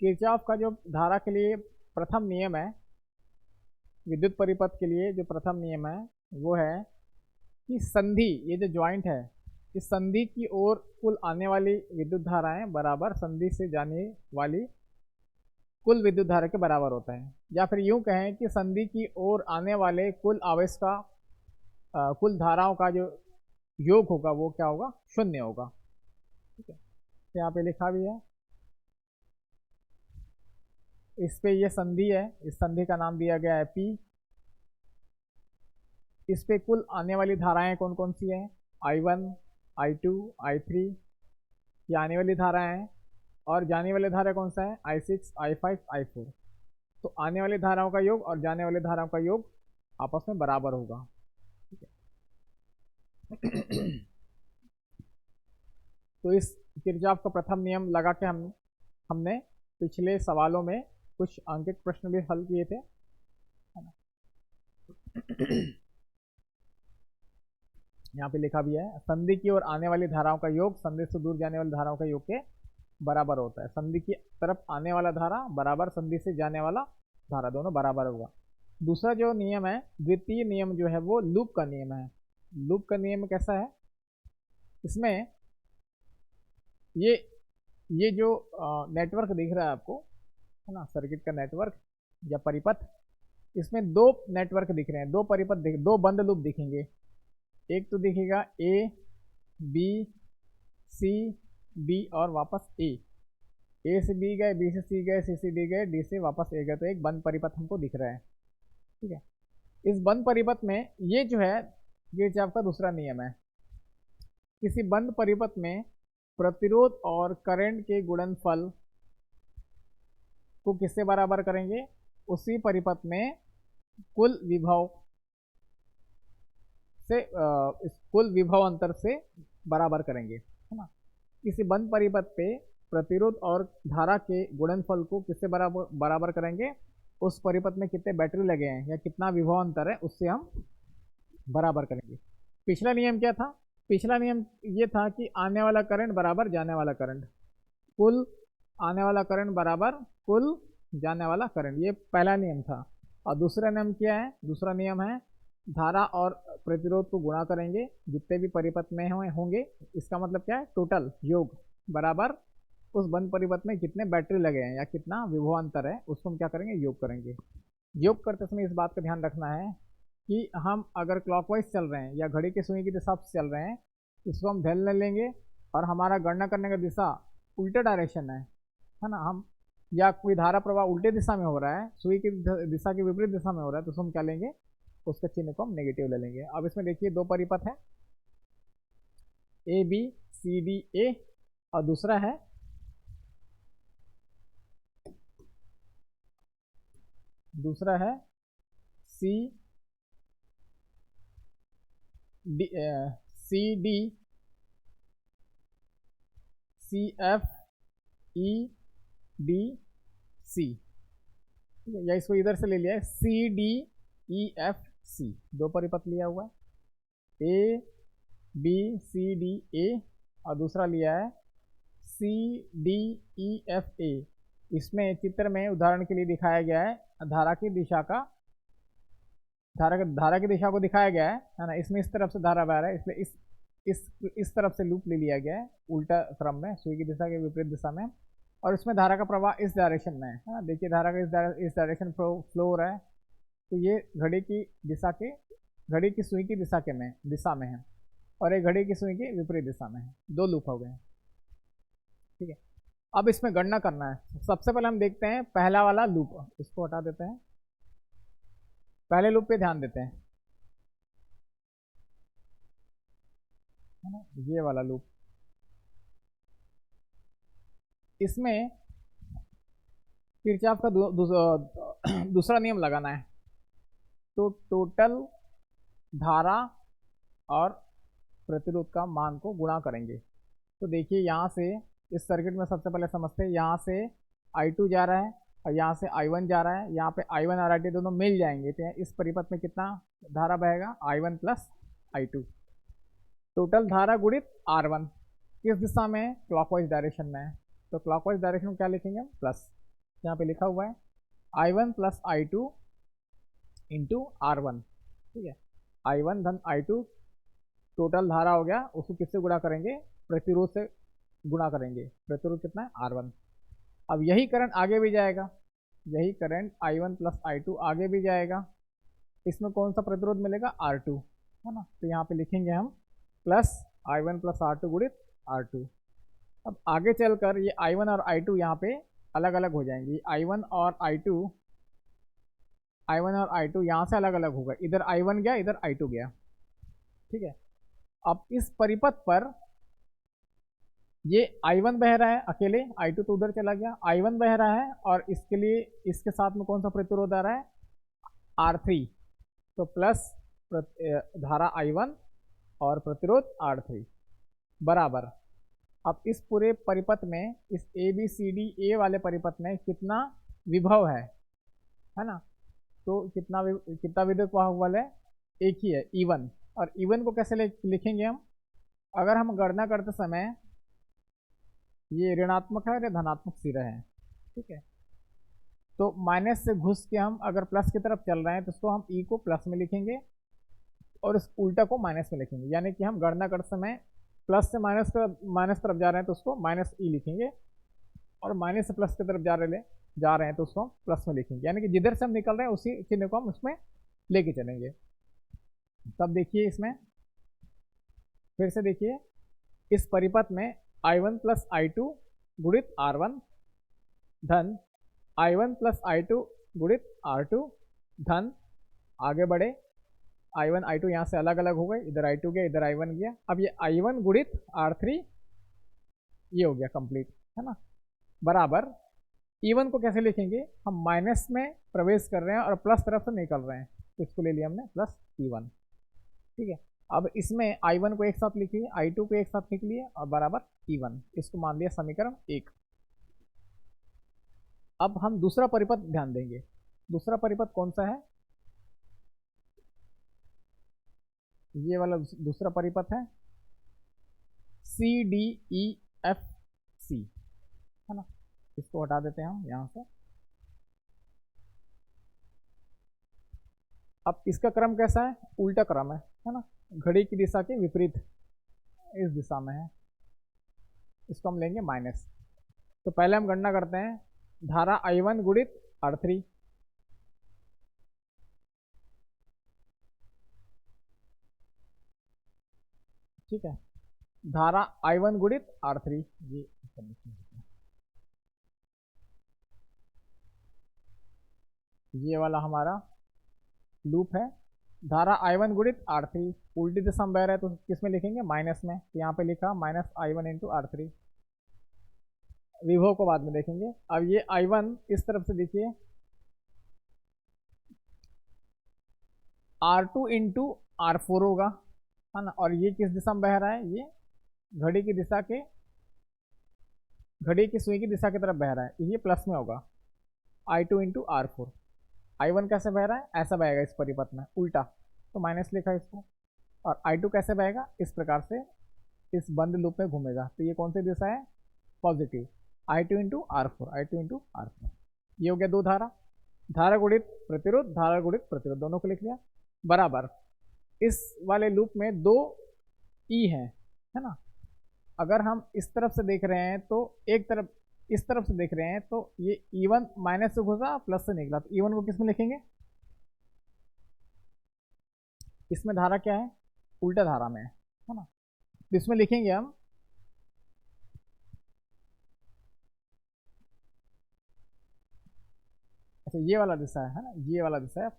किरचॉफ का जो धारा के लिए प्रथम नियम है, विद्युत परिपथ के लिए जो प्रथम नियम है वो है कि संधि, ये जो ज्वाइंट है, इस संधि की ओर कुल आने वाली विद्युत धाराएं बराबर संधि से जाने वाली कुल विद्युत धारा के बराबर होता है। या फिर यूं कहें कि संधि की ओर आने वाले कुल आवेश का कुल धाराओं का जो योग होगा वो क्या होगा, शून्य होगा। ठीक है, तो यहाँ पे लिखा भी है, इस पे ये संधि है, इस संधि का नाम दिया गया है P। इस पे कुल आने वाली धाराएं कौन कौन सी हैं, I1, I2, I3, ये आने वाली धाराएं हैं। और जाने वाली धारा कौन सा है, I6, I5, I4। तो आने वाली धाराओं का योग और जाने वाली धाराओं का योग आपस में बराबर होगा। ठीक है। तो इस किरचॉफ का प्रथम नियम लगा के हमने पिछले सवालों में कुछ अंकित प्रश्न भी हल किए थे, है ना। यहाँ पे लिखा भी है, संधि की ओर आने वाली धाराओं का योग संधि से दूर जाने वाली धाराओं का योग के बराबर होता है। संधि की तरफ आने वाला धारा बराबर संधि से जाने वाला धारा, दोनों बराबर होगा। दूसरा जो नियम है, द्वितीय नियम जो है वो लूप का नियम है। लूप का नियम कैसा है, इसमें ये जो नेटवर्क दिख रहा है आपको, है ना, सर्किट का नेटवर्क या परिपथ, इसमें दो नेटवर्क दिख रहे हैं, दो परिपथ दो बंद लूप दिखेंगे। एक तो दिखेगा A, B, C, D और वापस A से B गए, B से C गए, C से D गए, D से वापस A गए, तो एक बंद परिपथ हमको दिख रहा है। ठीक है, इस बंद परिपथ में ये जो है किरचॉफ का दूसरा नियम है। किसी बंद परिपथ में प्रतिरोध और करंट के गुणनफल को किससे बराबर करेंगे, उसी परिपथ में कुल विभव से इस कुल विभव अंतर से बराबर करेंगे, है ना। किसी बंद परिपथ पे प्रतिरोध और धारा के गुणनफल को किससे बराबर करेंगे, उस परिपथ में कितने बैटरी लगे हैं या कितना विभव अंतर है उससे हम बराबर करेंगे। पिछला नियम क्या था, पिछला नियम ये था कि आने वाला करंट बराबर जाने वाला करंट, कुल आने वाला करंट बराबर कुल जाने वाला करंट, ये पहला नियम था। और दूसरा नियम क्या है, दूसरा नियम है धारा और प्रतिरोध को गुणा करेंगे जितने भी परिपथ में होंगे, इसका मतलब क्या है, टोटल योग बराबर उस बंद परिपथ में कितने बैटरी लगे हैं या कितना विभव अंतर है उसको हम क्या करेंगे, योग करेंगे। योग करते समय इस बात का ध्यान रखना है कि हम अगर क्लॉकवाइज चल रहे हैं या घड़ी की सुई की दिशा से चल रहे हैं, इसको हम ध्यान में लेंगे और हमारा गणना करने का दिशा उल्टे डायरेक्शन है ना, हम या कोई धारा प्रवाह उल्टे दिशा में हो रहा है, सुई की दिशा के विपरीत दिशा में हो रहा है, तो उसको हम क्या लेंगे, उसके चिन्ह को हम नेगेटिव ले लेंगे। अब इसमें देखिए दो परिपथ है, ABCDA और दूसरा है CD, CFEDC, या इसको इधर से ले लिया है CDEFC, दो परिपथ लिया हुआ है, ABCDA और दूसरा लिया है CDEFA। इसमें चित्र में उदाहरण के लिए दिखाया गया है धारा की दिशा का, धारा की दिशा को दिखाया गया है ना, इसमें इस तरफ से धारा बह रहा है, इसलिए इस तरफ से लूप ले लिया गया है उल्टा क्रम में, सुई की दिशा के विपरीत दिशा में, और इसमें धारा का प्रवाह इस डायरेक्शन में है ना, देखिए धारा का इस डायरेक्शन फ्लो हो रहा है, तो ये घड़ी की सुई की दिशा में है और एक घड़ी की सुई की विपरीत दिशा में है, दो लूप हो गए। ठीक है, अब इसमें गणना करना है। सबसे पहले हम देखते हैं पहला वाला लूप, इसको हटा देते हैं, पहले लूप पे ध्यान देते हैं, है ना, ये वाला लूप। इसमें किरचॉफ का दूसरा नियम लगाना है, तो टोटल धारा और प्रतिरोध का मान को गुणा करेंगे। तो देखिए यहाँ से इस सर्किट में सबसे पहले समझते हैं, यहाँ से I2 जा रहा है और यहाँ से I1 जा रहा है, यहाँ पे I1 और I2 दोनों मिल जाएंगे, तो इस परिपथ में कितना धारा बहेगा, I1 प्लस I2, टोटल धारा गुणित R1, किस दिशा में, क्लॉकवाइज डायरेक्शन में है, तो क्लॉकवाइज डायरेक्शन में क्या लिखेंगे हम, प्लस, यहाँ पे लिखा हुआ है I1 plus I2 into R1, ठीक है। I1 धन I2 टोटल धारा हो गया, उसको किससे गुणा करेंगे, प्रतिरोध से गुणा करेंगे। प्रतिरोध कितना है, R1। अब यही करंट आगे भी जाएगा, यही करंट I1 प्लस I2 आगे भी जाएगा। इसमें कौन सा प्रतिरोध मिलेगा, R2, है ना। तो यहाँ पे लिखेंगे हम प्लस I1 प्लस R2 गुणित R2। अब आगे चलकर ये I1 और I2 यहाँ पे अलग अलग हो जाएंगे। I1 और I2 यहाँ से अलग अलग होगा, इधर I1 गया, इधर I2 गया, ठीक है। अब इस परिपथ पर ये I1 बह रहा है अकेले, I2 तो उधर चला गया, I1 बह रहा है और इसके लिए इसके साथ में कौन सा प्रतिरोध आ रहा है, R3। तो प्लस धारा I1 और प्रतिरोध R3 बराबर। अब इस पूरे परिपथ में, इस ABCD वाले परिपथ में कितना विभव है ना। तो कितना विद्युत वाहक बल है, एक ही है, E1। और E1 को कैसे लिखेंगे हम, अगर हम गणना करते समय ये ऋणात्मक है और ये धनात्मक सिरा है, ठीक है। तो माइनस से घुस के हम अगर प्लस की तरफ चल रहे हैं तो इसको हम E को प्लस में लिखेंगे और इस उल्टा को माइनस में लिखेंगे। यानी कि हम गणना करते समय प्लस से माइनस तरफ जा रहे हैं तो उसको माइनस E लिखेंगे, और माइनस से प्लस की तरफ जा रहे हैं तो उसको हम प्लस में लिखेंगे। यानी कि जिधर से हम निकल रहे हैं उसी चिन्ह को हम उसमें लेके चलेंगे। तब देखिए इसमें फिर से देखिए, इस परिपथ में I1 प्लस I2 गुणित R1 धन I1 प्लस I2 गुणित R2 धन, आगे बढ़े, I1 I2 यहाँ से अलग अलग हो गए, इधर I2 गया, इधर I1 गया। अब ये I1 गुणित R3 ये हो गया कंप्लीट, है ना, बराबर। E1 को कैसे लिखेंगे, हम माइनस में प्रवेश कर रहे हैं और प्लस तरफ से निकल रहे हैं, तो इसको ले लिया हमने प्लस E1, ठीक है। अब इसमें I1 को एक साथ लिखिए, I2 को एक साथ लिख लिए और बराबर E1, इसको मान लिया समीकरण 1। अब हम दूसरा परिपथ ध्यान देंगे। दूसरा परिपथ कौन सा है, ये वाला दूसरा परिपथ है CDEFC, है ना। इसको हटा देते हैं हम यहां से। अब इसका क्रम कैसा है, उल्टा क्रम है ना, घड़ी की दिशा के विपरीत इस दिशा में है। इसको हम लेंगे माइनस। तो पहले हम गणना करते हैं, धारा I1 गुणित R3, ठीक है। धारा I1 गुणित R3, ये वाला हमारा लूप है। धारा I1 गुणित R3 उल्टी दिशा में बह रहा है तो किस में लिखेंगे, माइनस में। तो यहाँ पे लिखा माइनस I1 इंटू R3, विभव को बाद में देखेंगे। अब ये I1 इस तरफ से देखिए R2 इंटू R4 होगा, है ना। और ये किस दिशा में बह रहा है, ये घड़ी की सुई की दिशा की तरफ बह रहा है, ये प्लस में होगा I2 इंटू R4। I1 कैसे बह रहा है, ऐसा बहेगा इस परिपथ में उल्टा, तो माइनस लिखा इसको। और I2 कैसे बहेगा, इस प्रकार से इस बंद लूप में घूमेगा, तो ये कौन सी दिशा है, पॉजिटिव, I2 इंटू R4। ये हो गया दो धारा गुणित प्रतिरोध दोनों को लिख लिया, बराबर। इस वाले लूप में दो E है ना। अगर हम इस तरफ से देख रहे हैं तो एक तरफ, इस तरफ से देख रहे हैं तो ये E1 माइनस से घुसा प्लस से निकला, तो E1 को किस में लिखेंगे, इसमें धारा क्या है, उल्टा धारा में है ना। तो इसमें लिखेंगे हम अच्छा, ये वाला दिशा है ना, ये वाला दिशा है।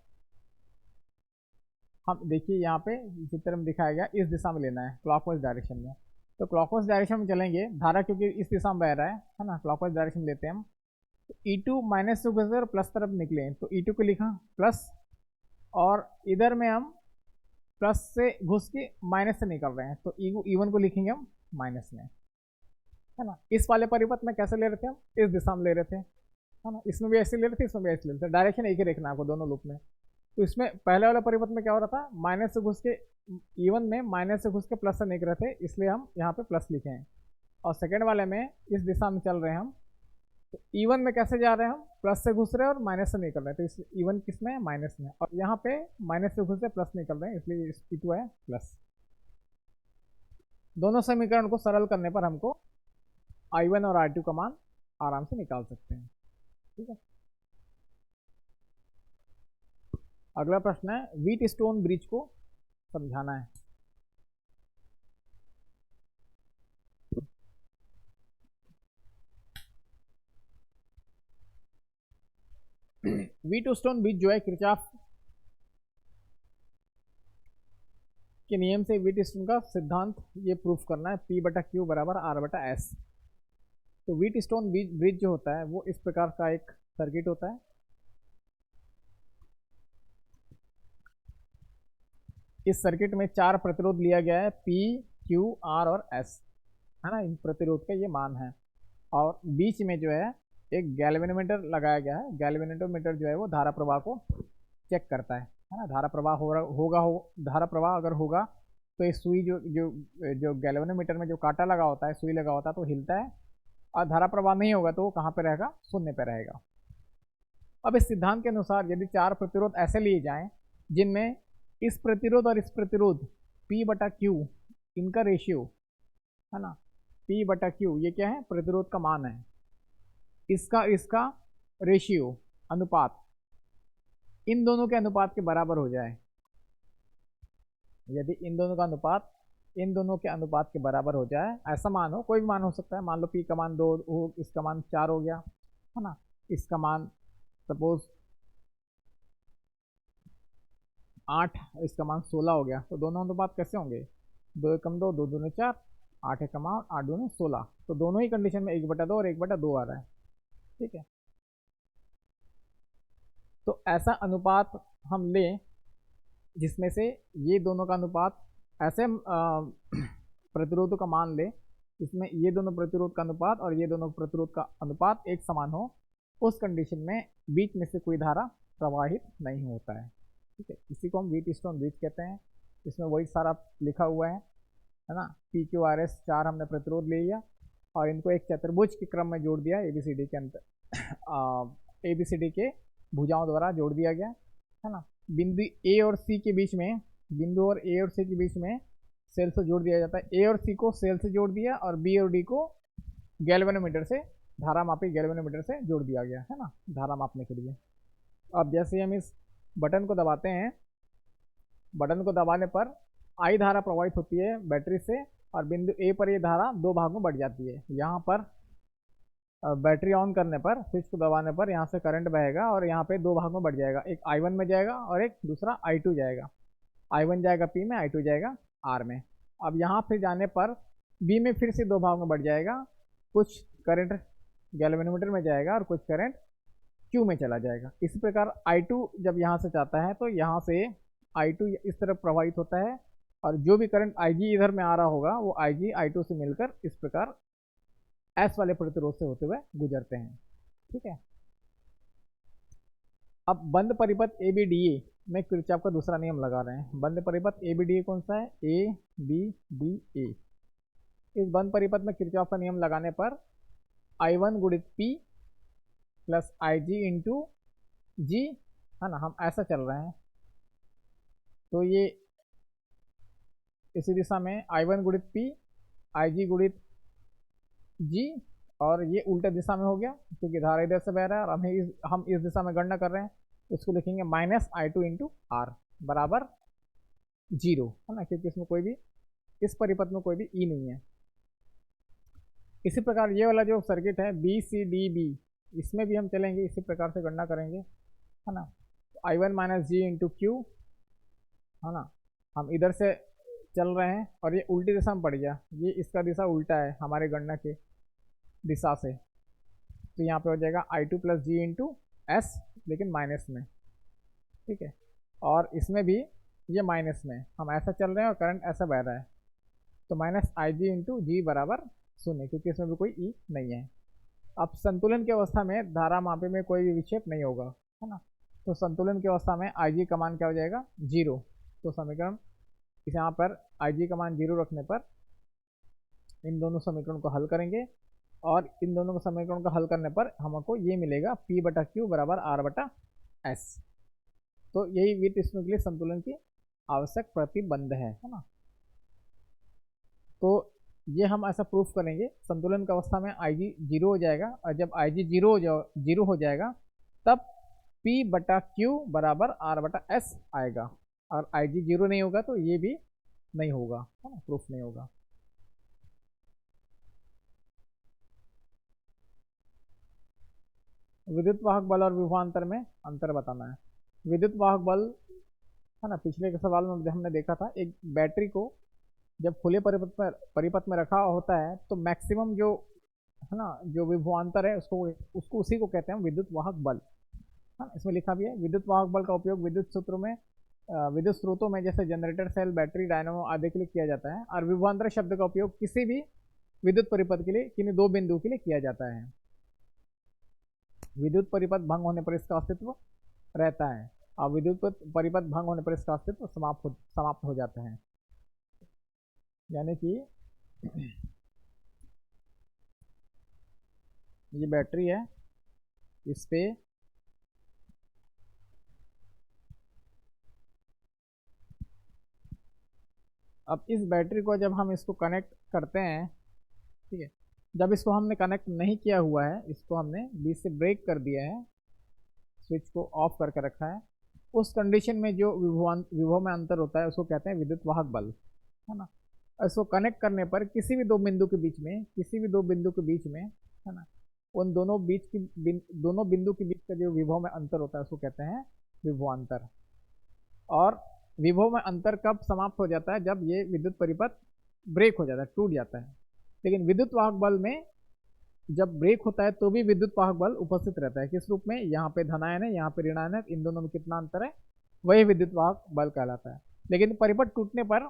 हम देखिए यहाँ पे चित्र में दिखाया गया, इस दिशा में लेना है, क्लॉकवाइज डायरेक्शन में। तो क्लॉकवाइज डायरेक्शन में चलेंगे, धारा क्योंकि इस दिशा में बह रहा है ना, क्लॉकवाइज डायरेक्शन लेते हैं हम। तो E2 माइनस से घुसे और प्लस तरफ निकले, तो E2 को लिखा प्लस, और इधर में हम प्लस से घुस के माइनस से निकल रहे हैं, तो E1 को लिखेंगे हम माइनस में, है ना। इस वाले परिपथ में कैसे ले रहे थे हम, इस दिशा में ले रहे थे, है ना। इसमें भी ऐसे ले रहे थे, इसमें भी ऐसे ले रहे थे, डायरेक्शन एक ही रखना है आपको दोनों लूप में। तो इसमें पहले वाले परिपथ में क्या हो रहा था, माइनस से घुस के E1 में माइनस से घुस के प्लस से निकल रहे थे, इसलिए हम यहाँ पे प्लस लिखे हैं। और सेकेंड वाले में इस दिशा में चल रहे हैं हम, तो E1 में कैसे जा रहे हैं हम, प्लस से घुस रहे हैं और माइनस से निकल रहे हैं, तो इस E1 किस में है, माइनस में, और यहाँ पे माइनस से घुस रहे प्लस निकल रहे हैं, इसलिए E2 है प्लस। दोनों समीकरण को सरल करने पर हमको I1 और I2 का मान आराम से निकाल सकते हैं। ठीक है, अगला प्रश्न है, व्हीट स्टोन ब्रिज को समझाना है। व्हीट स्टोन ब्रिज जो है, किरचॉफ के नियम से व्हीट स्टोन का सिद्धांत ये प्रूफ करना है, P बटा Q बराबर R बटा S। तो व्हीट स्टोन ब्रिज जो होता है वो इस प्रकार का एक सर्किट होता है। इस सर्किट में 4 प्रतिरोध लिया गया है, P, Q, R और S, है ना, इन प्रतिरोध का ये मान है। और बीच में जो है एक गैल्वेनोमीटर लगाया गया है। गैल्वेनोमीटर जो है वो धारा प्रवाह को चेक करता है ना, धारा प्रवाह धारा प्रवाह अगर होगा तो ये सुई जो जो जो गैल्वेनोमीटर में जो कांटा लगा होता है, सुई लगा होता है, तो हिलता है, और धारा प्रवाह नहीं होगा तो वो कहाँ पे रहेगा, शून्य पे रहेगा। अब इस सिद्धांत के अनुसार यदि 4 प्रतिरोध ऐसे लिए जाएं जिनमें इस प्रतिरोध और इस प्रतिरोध P बटा Q इनका रेशियो है ना, P बटा Q ये क्या है, प्रतिरोध का मान है, इसका रेशियो अनुपात इन दोनों के अनुपात के बराबर हो जाए, यदि इन दोनों का अनुपात इन दोनों के अनुपात के बराबर हो जाए, ऐसा मान हो, कोई भी मान हो सकता है, मान लो P का मान 2 हो, इसका मान 4 हो गया, है ना, इसका मान सपोज 8, इसका मान 16 हो गया, तो दोनों अनुपात कैसे होंगे, 2 एकम 2, 2 दूनी 4, 8 एकम 8, 8 दूनी 16, तो दोनों ही कंडीशन में 1/2 और 1/2 आ रहा है। ठीक है, तो ऐसा अनुपात हम लें जिसमें से ये दोनों का अनुपात ऐसे प्रतिरोधों का मान ले इसमें ये दोनों प्रतिरोध का अनुपात और ये दोनों प्रतिरोध का अनुपात एक समान हो, उस कंडीशन में बीच में से कोई धारा प्रवाहित नहीं होता है। ठीक है, इसी को हम व्हीट स्टोन ब्रिज कहते हैं। इसमें वही सारा लिखा हुआ है ना, पी क्यू आर एस 4 हमने प्रतिरोध ले लिया और इनको एक चतुर्भुज के क्रम में जोड़ दिया, एबीसीडी के अंतर एबीसीडी के भुजाओं द्वारा जोड़ दिया गया, है ना। बिंदु ए और सी के बीच में, बिंदु और ए और सी के बीच में सेल से जोड़ दिया जाता है। ए और सी को सेल से जोड़ दिया और बी और डी को गैल्वेनोमीटर से, धारा मापी गैल्वेनोमीटर से जोड़ दिया गया, है ना, धारा मापने के लिए। अब जैसे हम इस बटन को दबाते हैं, बटन को दबाने पर आई धारा प्रवाहित होती है बैटरी से और बिंदु ए पर ये धारा 2 भागों में बढ़ जाती है। यहाँ पर बैटरी ऑन करने पर, स्विच को दबाने पर यहाँ से करंट बहेगा और यहाँ पे 2 भागों में बढ़ जाएगा, एक I1 में जाएगा और एक दूसरा I2 जाएगा। I1 जाएगा P में, I2 जाएगा R में। अब यहाँ फिर जाने पर B में फिर से 2 भागों में बढ़ जाएगा, कुछ करंट गैल्वेनोमीटर में जाएगा और कुछ करंट Q में चला जाएगा। इसी प्रकार I2 जब यहाँ से जाता है तो यहाँ से I2 इस तरफ प्रवाहित होता है और जो भी करंट IG इधर में आ रहा होगा वो IG I2 से मिलकर इस प्रकार S वाले प्रतिरोध से होते हुए गुजरते हैं। ठीक है, अब बंद परिपथ ABDA में किरचॉफ का दूसरा नियम लगा रहे हैं। बंद परिपथ ABDA कौन सा है, ABDA। इस बंद परिपथ में किरचॉफ का नियम लगाने पर I1 गुणित P plus IG into G, है ना, हम ऐसा चल रहे हैं तो ये इसी दिशा में I1 गुणित P, IG गुणित G, और ये उल्टे दिशा में हो गया क्योंकि धारा इधर से बह रहा है और हम इस दिशा में गणना कर रहे हैं, इसको लिखेंगे माइनस I2 इंटू R बराबर 0, है ना, क्योंकि इसमें कोई भी, इस परिपथ में कोई भी E नहीं है। इसी प्रकार ये वाला जो सर्किट है BCDB, इसमें भी हम चलेंगे, इसी प्रकार से गणना करेंगे, है ना। I1 minus G into Q, है ना, हम इधर से चल रहे हैं और ये उल्टी दिशा में पड़ गया, ये इसका दिशा उल्टा है हमारे गणना के दिशा से, तो यहाँ पे हो जाएगा I2 plus G into S, लेकिन माइनस में। ठीक है, और इसमें भी ये माइनस में, हम ऐसा चल रहे हैं और करंट ऐसा बह रहा है, तो माइनस IG इंटू G बराबर 0, क्योंकि इसमें भी कोई E नहीं है। अब संतुलन की अवस्था में धारा मापे में कोई भी विक्षेप नहीं होगा, है ना, तो संतुलन की अवस्था में IG का मान क्या हो जाएगा, 0। तो समीकरण इस यहाँ पर IG का मान 0 रखने पर इन दोनों समीकरण को हल करेंगे और इन दोनों का समीकरण का हल करने पर हमको ये मिलेगा P बटा क्यू बराबर R बटा S। तो यही विद्युत स्थितियों के लिए संतुलन की आवश्यक प्रतिबंध है ना। तो ये हम ऐसा प्रूफ करेंगे, संतुलन की अवस्था में Ig जीरो हो जाएगा, और जब Ig जीरो हो जाएगा तब P बटा क्यू बराबर R बटा S आएगा, और Ig जीरो नहीं होगा तो ये भी नहीं होगा, है ना, प्रूफ नहीं होगा। विद्युत वाहक बल और विभवांतर में अंतर बताना है। विद्युत वाहक बल है ना, पिछले के सवाल में हमने देखा था, एक बैटरी को जब खुले परिपथ में रखा होता है तो मैक्सिमम जो है ना, जो विभवांतर है उसको उसी को कहते हैं विद्युत वाहक बल। हाँ, इसमें लिखा भी है विद्युत वाहक बल का उपयोग विद्युत स्रोतों में जैसे जनरेटर, सेल, बैटरी, डायनामो आदि के लिए किया जाता है, और विभवांतर शब्द का उपयोग किसी भी विद्युत परिपथ के लिए किन्हीं दो बिंदु के लिए किया जाता है। विद्युत परिपथ भंग होने पर इसका अस्तित्व रहता है, और विद्युत परिपथ भंग होने पर इसका अस्तित्व समाप्त हो जाता है। यानी कि ये बैटरी है, इस पे अब इस बैटरी को जब हम इसको कनेक्ट करते हैं, ठीक है, जब इसको हमने कनेक्ट नहीं किया हुआ है, इसको हमने बीच से ब्रेक कर दिया है, स्विच को ऑफ करके रखा है, उस कंडीशन में जो विभव में अंतर होता है उसको कहते हैं विद्युत वाहक बल, है ना। इसको कनेक्ट करने पर किसी भी दो बिंदु के बीच में है ना, उन दोनों बिंदु के बीच का जो विभव में अंतर होता है उसको कहते हैं विभवांतर। और विभव में अंतर कब समाप्त हो जाता है? जब ये विद्युत परिपथ ब्रेक हो जाता है, टूट जाता है। लेकिन विद्युत वाहक बल में जब ब्रेक होता है तो भी विद्युत वाहक बल उपस्थित रहता है। किस रूप में? यहाँ पे धनायन है, यहाँ पे ऋणायन है, इन दोनों में कितना अंतर है, वही विद्युत वाहक बल कहलाता है। लेकिन परिपथ टूटने पर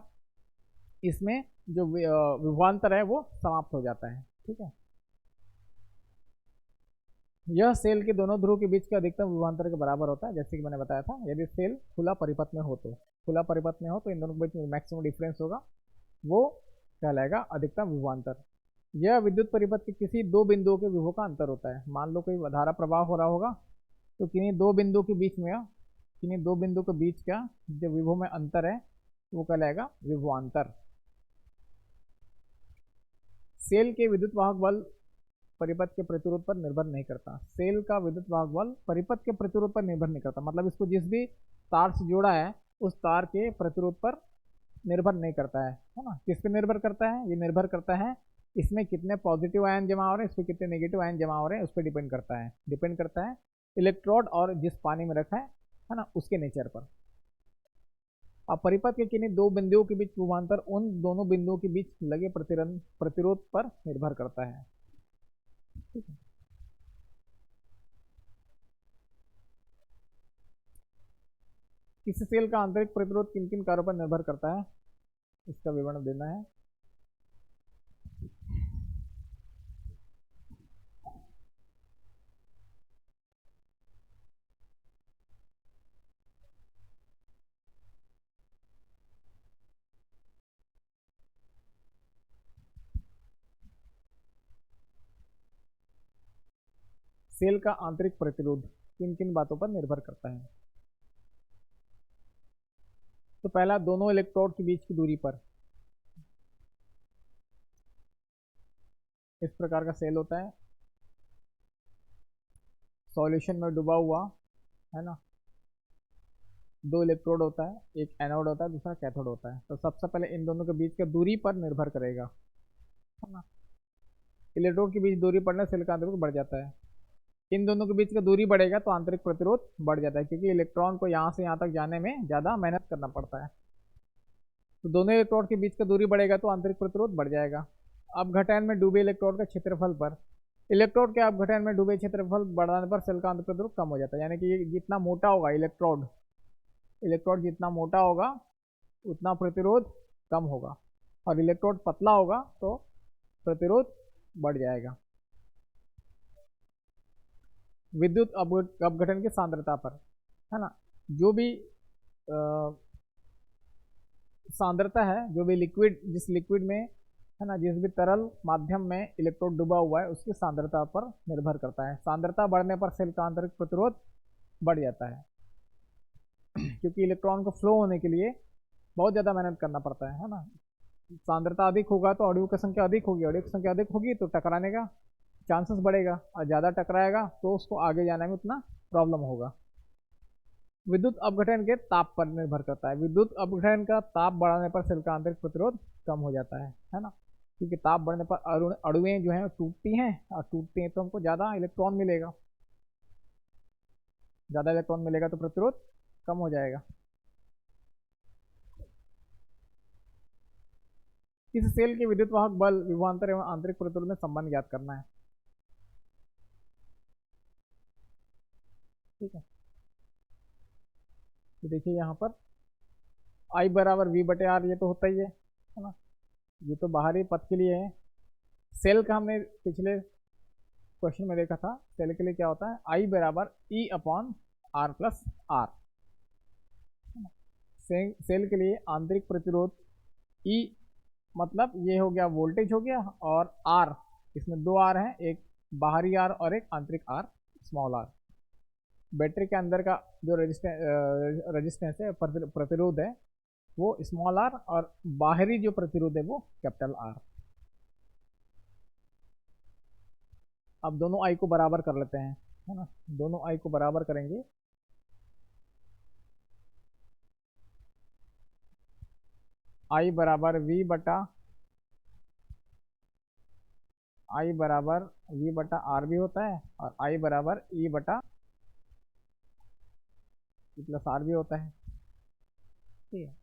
इसमें जो विभवांतर है वो समाप्त हो जाता है, ठीक है। यह सेल के दोनों ध्रुव के बीच के अधिकतम विभवांतर के बराबर होता है, जैसे कि मैंने बताया था। यदि सेल खुला परिपथ में हो तो इन दोनों के बीच में मैक्सिमम डिफरेंस होगा, वो कहलाएगा अधिकतम विभवांतर। यह विद्युत परिपथ के किसी दो बिंदुओं के विभव का अंतर होता है। मान लो कोई धारा प्रवाह हो रहा होगा, तो किन्हीं दो बिंदु के बीच का जो विभव में अंतर है वो कहलाएगा विभवांतर। सेल के विद्युत वाहक बल परिपथ के प्रतिरोध पर निर्भर नहीं करता। सेल का विद्युत वाहक बल परिपथ के प्रतिरोध पर निर्भर नहीं करता, मतलब इसको जिस भी तार से जोड़ा है उस तार के प्रतिरोध पर निर्भर नहीं करता है ना। किस पे निर्भर करता है? ये निर्भर करता है इसमें कितने पॉजिटिव आयन जमा हो रहे हैं, इस पर कितने नेगेटिव आयन जमा हो रहे हैं, उस पर डिपेंड करता है इलेक्ट्रोड और जिस पानी में रखा है ना, उसके नेचर पर। अब परिपथ के किन्हीं दो बिंदुओं के बीच विभवांतर उन दोनों बिंदुओं के बीच लगे प्रतिरोध पर निर्भर करता है, ठीक है। किसी सेल का आंतरिक प्रतिरोध किन किन कार्यों पर निर्भर करता है, इसका विवरण देना है। सेल का आंतरिक प्रतिरोध किन किन बातों पर निर्भर करता है? तो पहला, दोनों इलेक्ट्रोड के बीच की दूरी पर। इस प्रकार का सेल होता है, सॉल्यूशन में डूबा हुआ, है ना। दो इलेक्ट्रोड होता है, एक एनोड होता है, दूसरा कैथोड होता है। तो सबसे पहले इन दोनों के बीच का दूरी पर निर्भर करेगा, है ना। इलेक्ट्रोड के बीच दूरी बढ़ने से सेल का आंतरिक बढ़ जाता है। इन दोनों के बीच का दूरी बढ़ेगा तो आंतरिक प्रतिरोध बढ़ जाता है, क्योंकि इलेक्ट्रॉन को यहाँ से यहाँ तक जाने में ज़्यादा मेहनत करना पड़ता है। तो दोनों इलेक्ट्रोड के बीच का दूरी बढ़ेगा तो आंतरिक प्रतिरोध बढ़ जाएगा। अपघटन में डूबे इलेक्ट्रोड का क्षेत्रफल पर, इलेक्ट्रोड के अपघटन में डूबे क्षेत्रफल बढ़ाने पर सेल का आंतरिक प्रतिरोध कम हो जाता है। यानी कि ये जितना मोटा होगा इलेक्ट्रोड जितना मोटा होगा उतना प्रतिरोध कम होगा, और इलेक्ट्रोड पतला होगा तो प्रतिरोध बढ़ जाएगा। विद्युत अपघटन की सांद्रता पर, है ना, जो भी सांद्रता है, जो भी जिस लिक्विड में है ना। जिस भी तरल माध्यम में इलेक्ट्रोड डूबा हुआ है उसकी सांद्रता पर निर्भर करता है। सांद्रता बढ़ने पर सेल का आंतरिक प्रतिरोध बढ़ जाता है क्योंकि इलेक्ट्रॉन को फ्लो होने के लिए बहुत ज़्यादा मेहनत करना पड़ता है ना। सांद्रता अधिक होगा तो अणुओं की संख्या अधिक होगी, अणुओं की संख्या अधिक होगी तो टकराने का चांसेस बढ़ेगा, और ज़्यादा टकराएगा तो उसको आगे जाने में उतना प्रॉब्लम होगा। विद्युत अपघटन के ताप पर निर्भर करता है। विद्युत अपघटन का ताप बढ़ाने पर सेल का आंतरिक प्रतिरोध कम हो जाता है ना। क्योंकि ताप बढ़ने पर अणुएं जो है टूटती हैं, और टूटती हैं तो हमको ज़्यादा इलेक्ट्रॉन मिलेगा, ज़्यादा इलेक्ट्रॉन मिलेगा तो प्रतिरोध कम हो जाएगा। इस सेल के विद्युत वाहक बल, विभवांतर एवं आंतरिक प्रतिरोध में संबंध ज्ञात करना है। ठीक है, तो देखिए यहाँ पर I बराबर V बटे R, ये तो होता ही है ना। ये तो बाहरी पथ के लिए है। सेल का हमने पिछले क्वेश्चन में देखा था, सेल के लिए क्या होता है, I बराबर E upon R plus R। Cell के लिए आंतरिक प्रतिरोध E मतलब ये हो गया वोल्टेज हो गया, और R, इसमें दो R हैं, एक बाहरी R और एक आंतरिक R, स्मॉल R। बैटरी के अंदर का जो रेजिस्टेंस है, प्रतिरोध है, वो स्मॉल आर, और बाहरी जो प्रतिरोध है वो कैपिटल आर। अब दोनों आई को बराबर कर लेते हैं, है ना। दोनों आई को बराबर करेंगे, आई बराबर वी बटा आर भी होता है, और आई बराबर ई बटा ई प्लस आर भी होता है। ठीक है,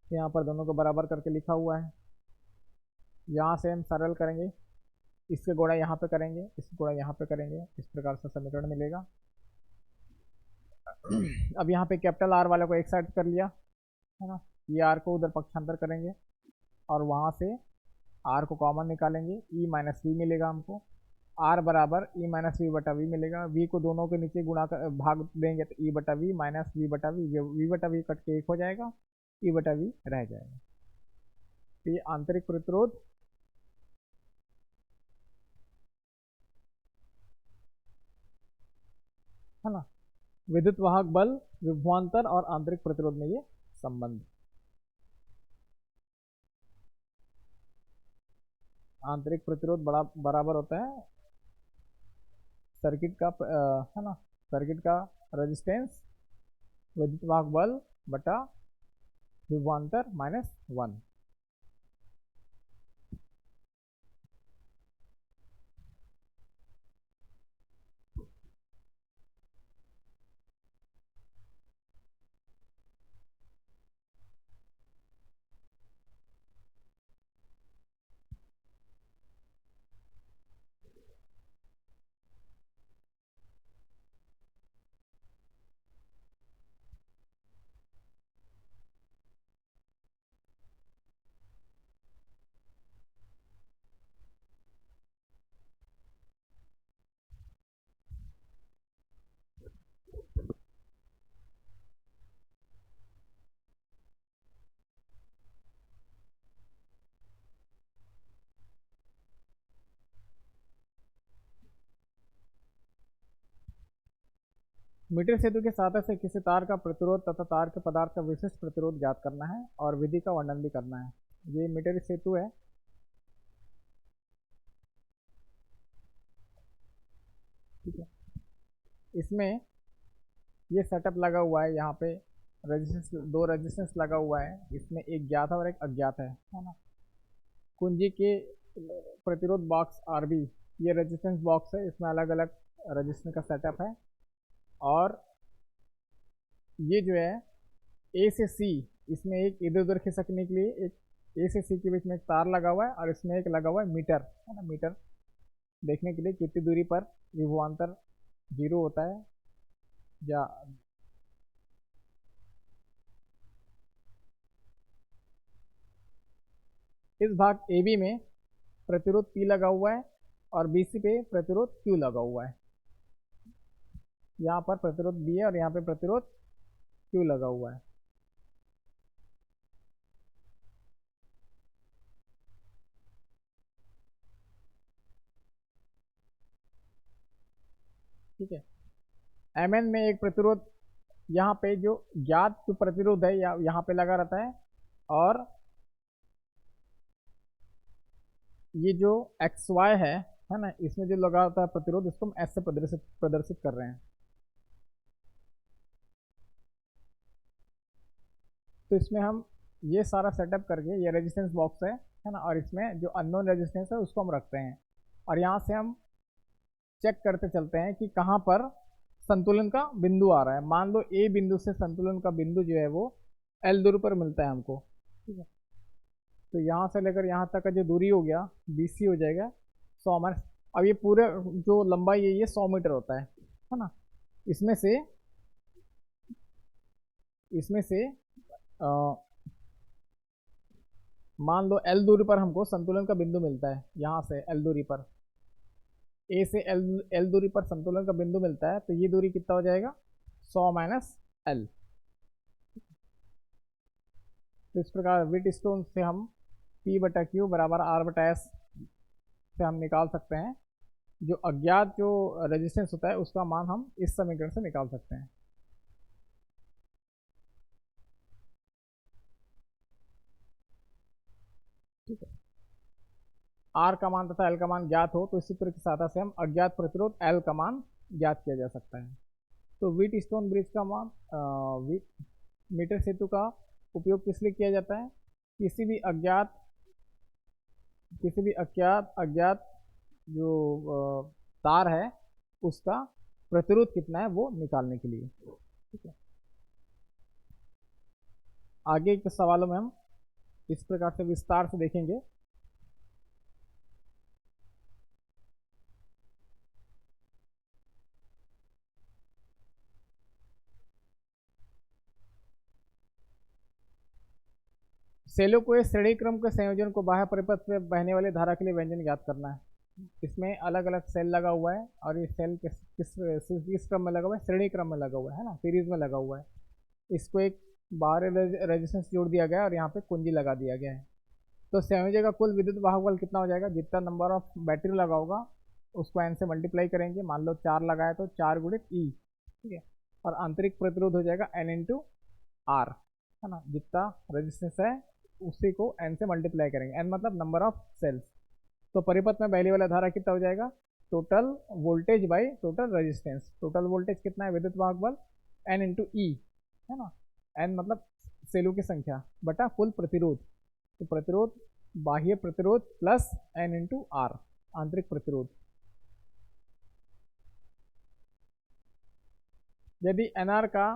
यहाँ पर दोनों को बराबर करके लिखा हुआ है। यहाँ से हम सरल करेंगे, इसके गुणा यहाँ पे करेंगे, इसके गुणा यहाँ पे करेंगे, इस प्रकार से समीकरण मिलेगा। अब यहाँ पे कैपिटल आर वाले को एक साइड कर लिया, है ना। ये आर को उधर पक्षांतर करेंगे, और वहाँ से आर को कॉमन निकालेंगे, ई माइनस वी मिलेगा हमको। आर बराबर ई माइनस वी बटा वी मिलेगा। वी को दोनों के नीचे गुणा कर भाग देंगे तो ई बटा वी माइनस वी बटा वी, वी बटा वी कट के एक हो जाएगा, ई बटा वी रह जाएगा। तो ये आंतरिक प्रतिरोध है ना। विद्युत वाहक बल, विभवांतर और आंतरिक प्रतिरोध में ये संबंध। आंतरिक प्रतिरोध बड़ा बराबर होता है सर्किट का है ना, सर्किट का रेजिस्टेंस, विद्युत वाहक बल बटा विभवांतर माइनस 1। मीटर सेतु के सहायता से किसी तार का प्रतिरोध तथा तार के पदार्थ का विशिष्ट प्रतिरोध ज्ञात करना है और विधि का वर्णन भी करना है। ये मीटर सेतु है। ठीक है, इसमें ये सेटअप लगा हुआ है, यहाँ पे रेजिस्टेंस, दो रेजिस्टेंस लगा हुआ है, इसमें एक ज्ञात है और एक अज्ञात है ना। कुंजी के प्रतिरोध बॉक्स आरबी, ये रेजिस्टेंस बॉक्स है, इसमें अलग अलग रेजिस्टेंस का सेटअप है। और ये जो है ए से सी, इसमें एक इधर उधर खिसकने के लिए एक ए से सी के बीच में एक तार लगा हुआ है, और इसमें एक लगा हुआ है मीटर, है ना। मीटर देखने के लिए कितनी दूरी पर विभवांतर जीरो होता है या इस भाग ए बी में प्रतिरोध P लगा हुआ है, और बी सी पे प्रतिरोध Q लगा हुआ है। यहाँ पर प्रतिरोध B है और यहाँ पे प्रतिरोध Q लगा हुआ है। ठीक है। Mn में एक प्रतिरोध यहाँ पे जो ज्ञात जो प्रतिरोध है यहाँ पे लगा रहता है, और ये जो XY है ना, इसमें जो लगा होता है प्रतिरोध, इसको हम S से प्रदर्शित कर रहे हैं। तो इसमें हम ये सारा सेटअप करके, ये रेजिस्टेंस बॉक्स है ना, और इसमें जो अननोन रेजिस्टेंस है उसको हम रखते हैं, और यहाँ से हम चेक करते चलते हैं कि कहाँ पर संतुलन का बिंदु आ रहा है। मान लो ए बिंदु से संतुलन का बिंदु जो है वो L दूरी पर मिलता है हमको, ठीक है। तो यहाँ से लेकर यहाँ तक का जो दूरी हो गया BC हो जाएगा 100 माइनस। अब ये पूरे जो लंबाई है ये 100 मीटर होता है ना। इसमें से मान लो L दूरी पर हमको संतुलन का बिंदु मिलता है, यहाँ से L दूरी पर, ए से L दूरी पर संतुलन का बिंदु मिलता है, तो ये दूरी कितना हो जाएगा 100 माइनस L। तो इस प्रकार व्हीटस्टोन से हम P/Q बराबर R/S से हम निकाल सकते हैं, जो अज्ञात जो रेजिस्टेंस होता है उसका मान हम इस समीकरण से निकाल सकते हैं। ठीक है। R का मान तथा L का मान ज्ञात हो तो इसी तरह की सहायता से हम अज्ञात प्रतिरोध L का मान ज्ञात किया जा सकता है। तो व्हीटस्टोन ब्रिज का मान मीटर सेतु का उपयोग किस लिए किया जाता है? किसी भी अज्ञात जो तार है उसका प्रतिरोध कितना है वो निकालने के लिए। ठीक है। आगे के सवालों में हम इस प्रकार से विस्तार से देखेंगे। सेलों को इस श्रेणी क्रम के संयोजन को बाह्य परिपथ में बहने वाली धारा के लिए व्यंजन ज्ञात करना है। इसमें अलग अलग सेल लगा हुआ है, और ये सेल किस क्रम में लगा हुआ है? श्रेणी क्रम में लगा हुआ है ना, सीरीज में लगा हुआ है। इसको एक बाहरी रेजिस्टेंस जोड़ दिया गया है और यहाँ पे कुंजी लगा दिया गया है। तो संयोजक का कुल विद्युत वाहक बल कितना हो जाएगा? जितना नंबर ऑफ बैटरी लगा होगा उसको n से मल्टीप्लाई करेंगे। मान लो 4 लगाए तो 4 गुणित E, ठीक है। और आंतरिक प्रतिरोध हो जाएगा n इंटू R, है ना। जितना रेजिस्टेंस है उसी को n से मल्टीप्लाई करेंगे, n मतलब नंबर ऑफ सेल्स। तो परिपथ में बहने वाला धारा कितना हो जाएगा? Total voltage by total resistance. Total voltage कितना है? विद्युत वाहक बल n इंटू E, है ना। n मतलब सेलों की संख्या बटा कुल प्रतिरोध। तो प्रतिरोध, बाह्य प्रतिरोध प्लस n इंटू R, आंतरिक प्रतिरोध। यदि nr का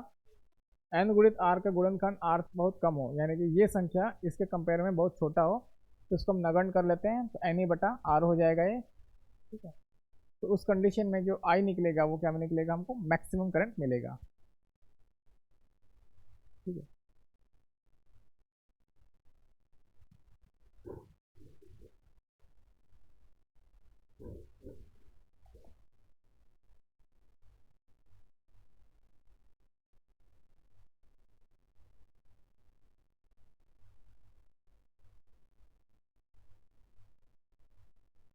n गुणित R का गुणनखंड R बहुत कम हो, यानी कि ये संख्या इसके कंपेयर में बहुत छोटा हो, तो इसको हम नगण्य कर लेते हैं। तो n बटा R हो जाएगा ये, ठीक है। तो उस कंडीशन में जो I निकलेगा वो क्या निकलेगा? हमको मैक्सिमम करंट मिलेगा, ठीक है।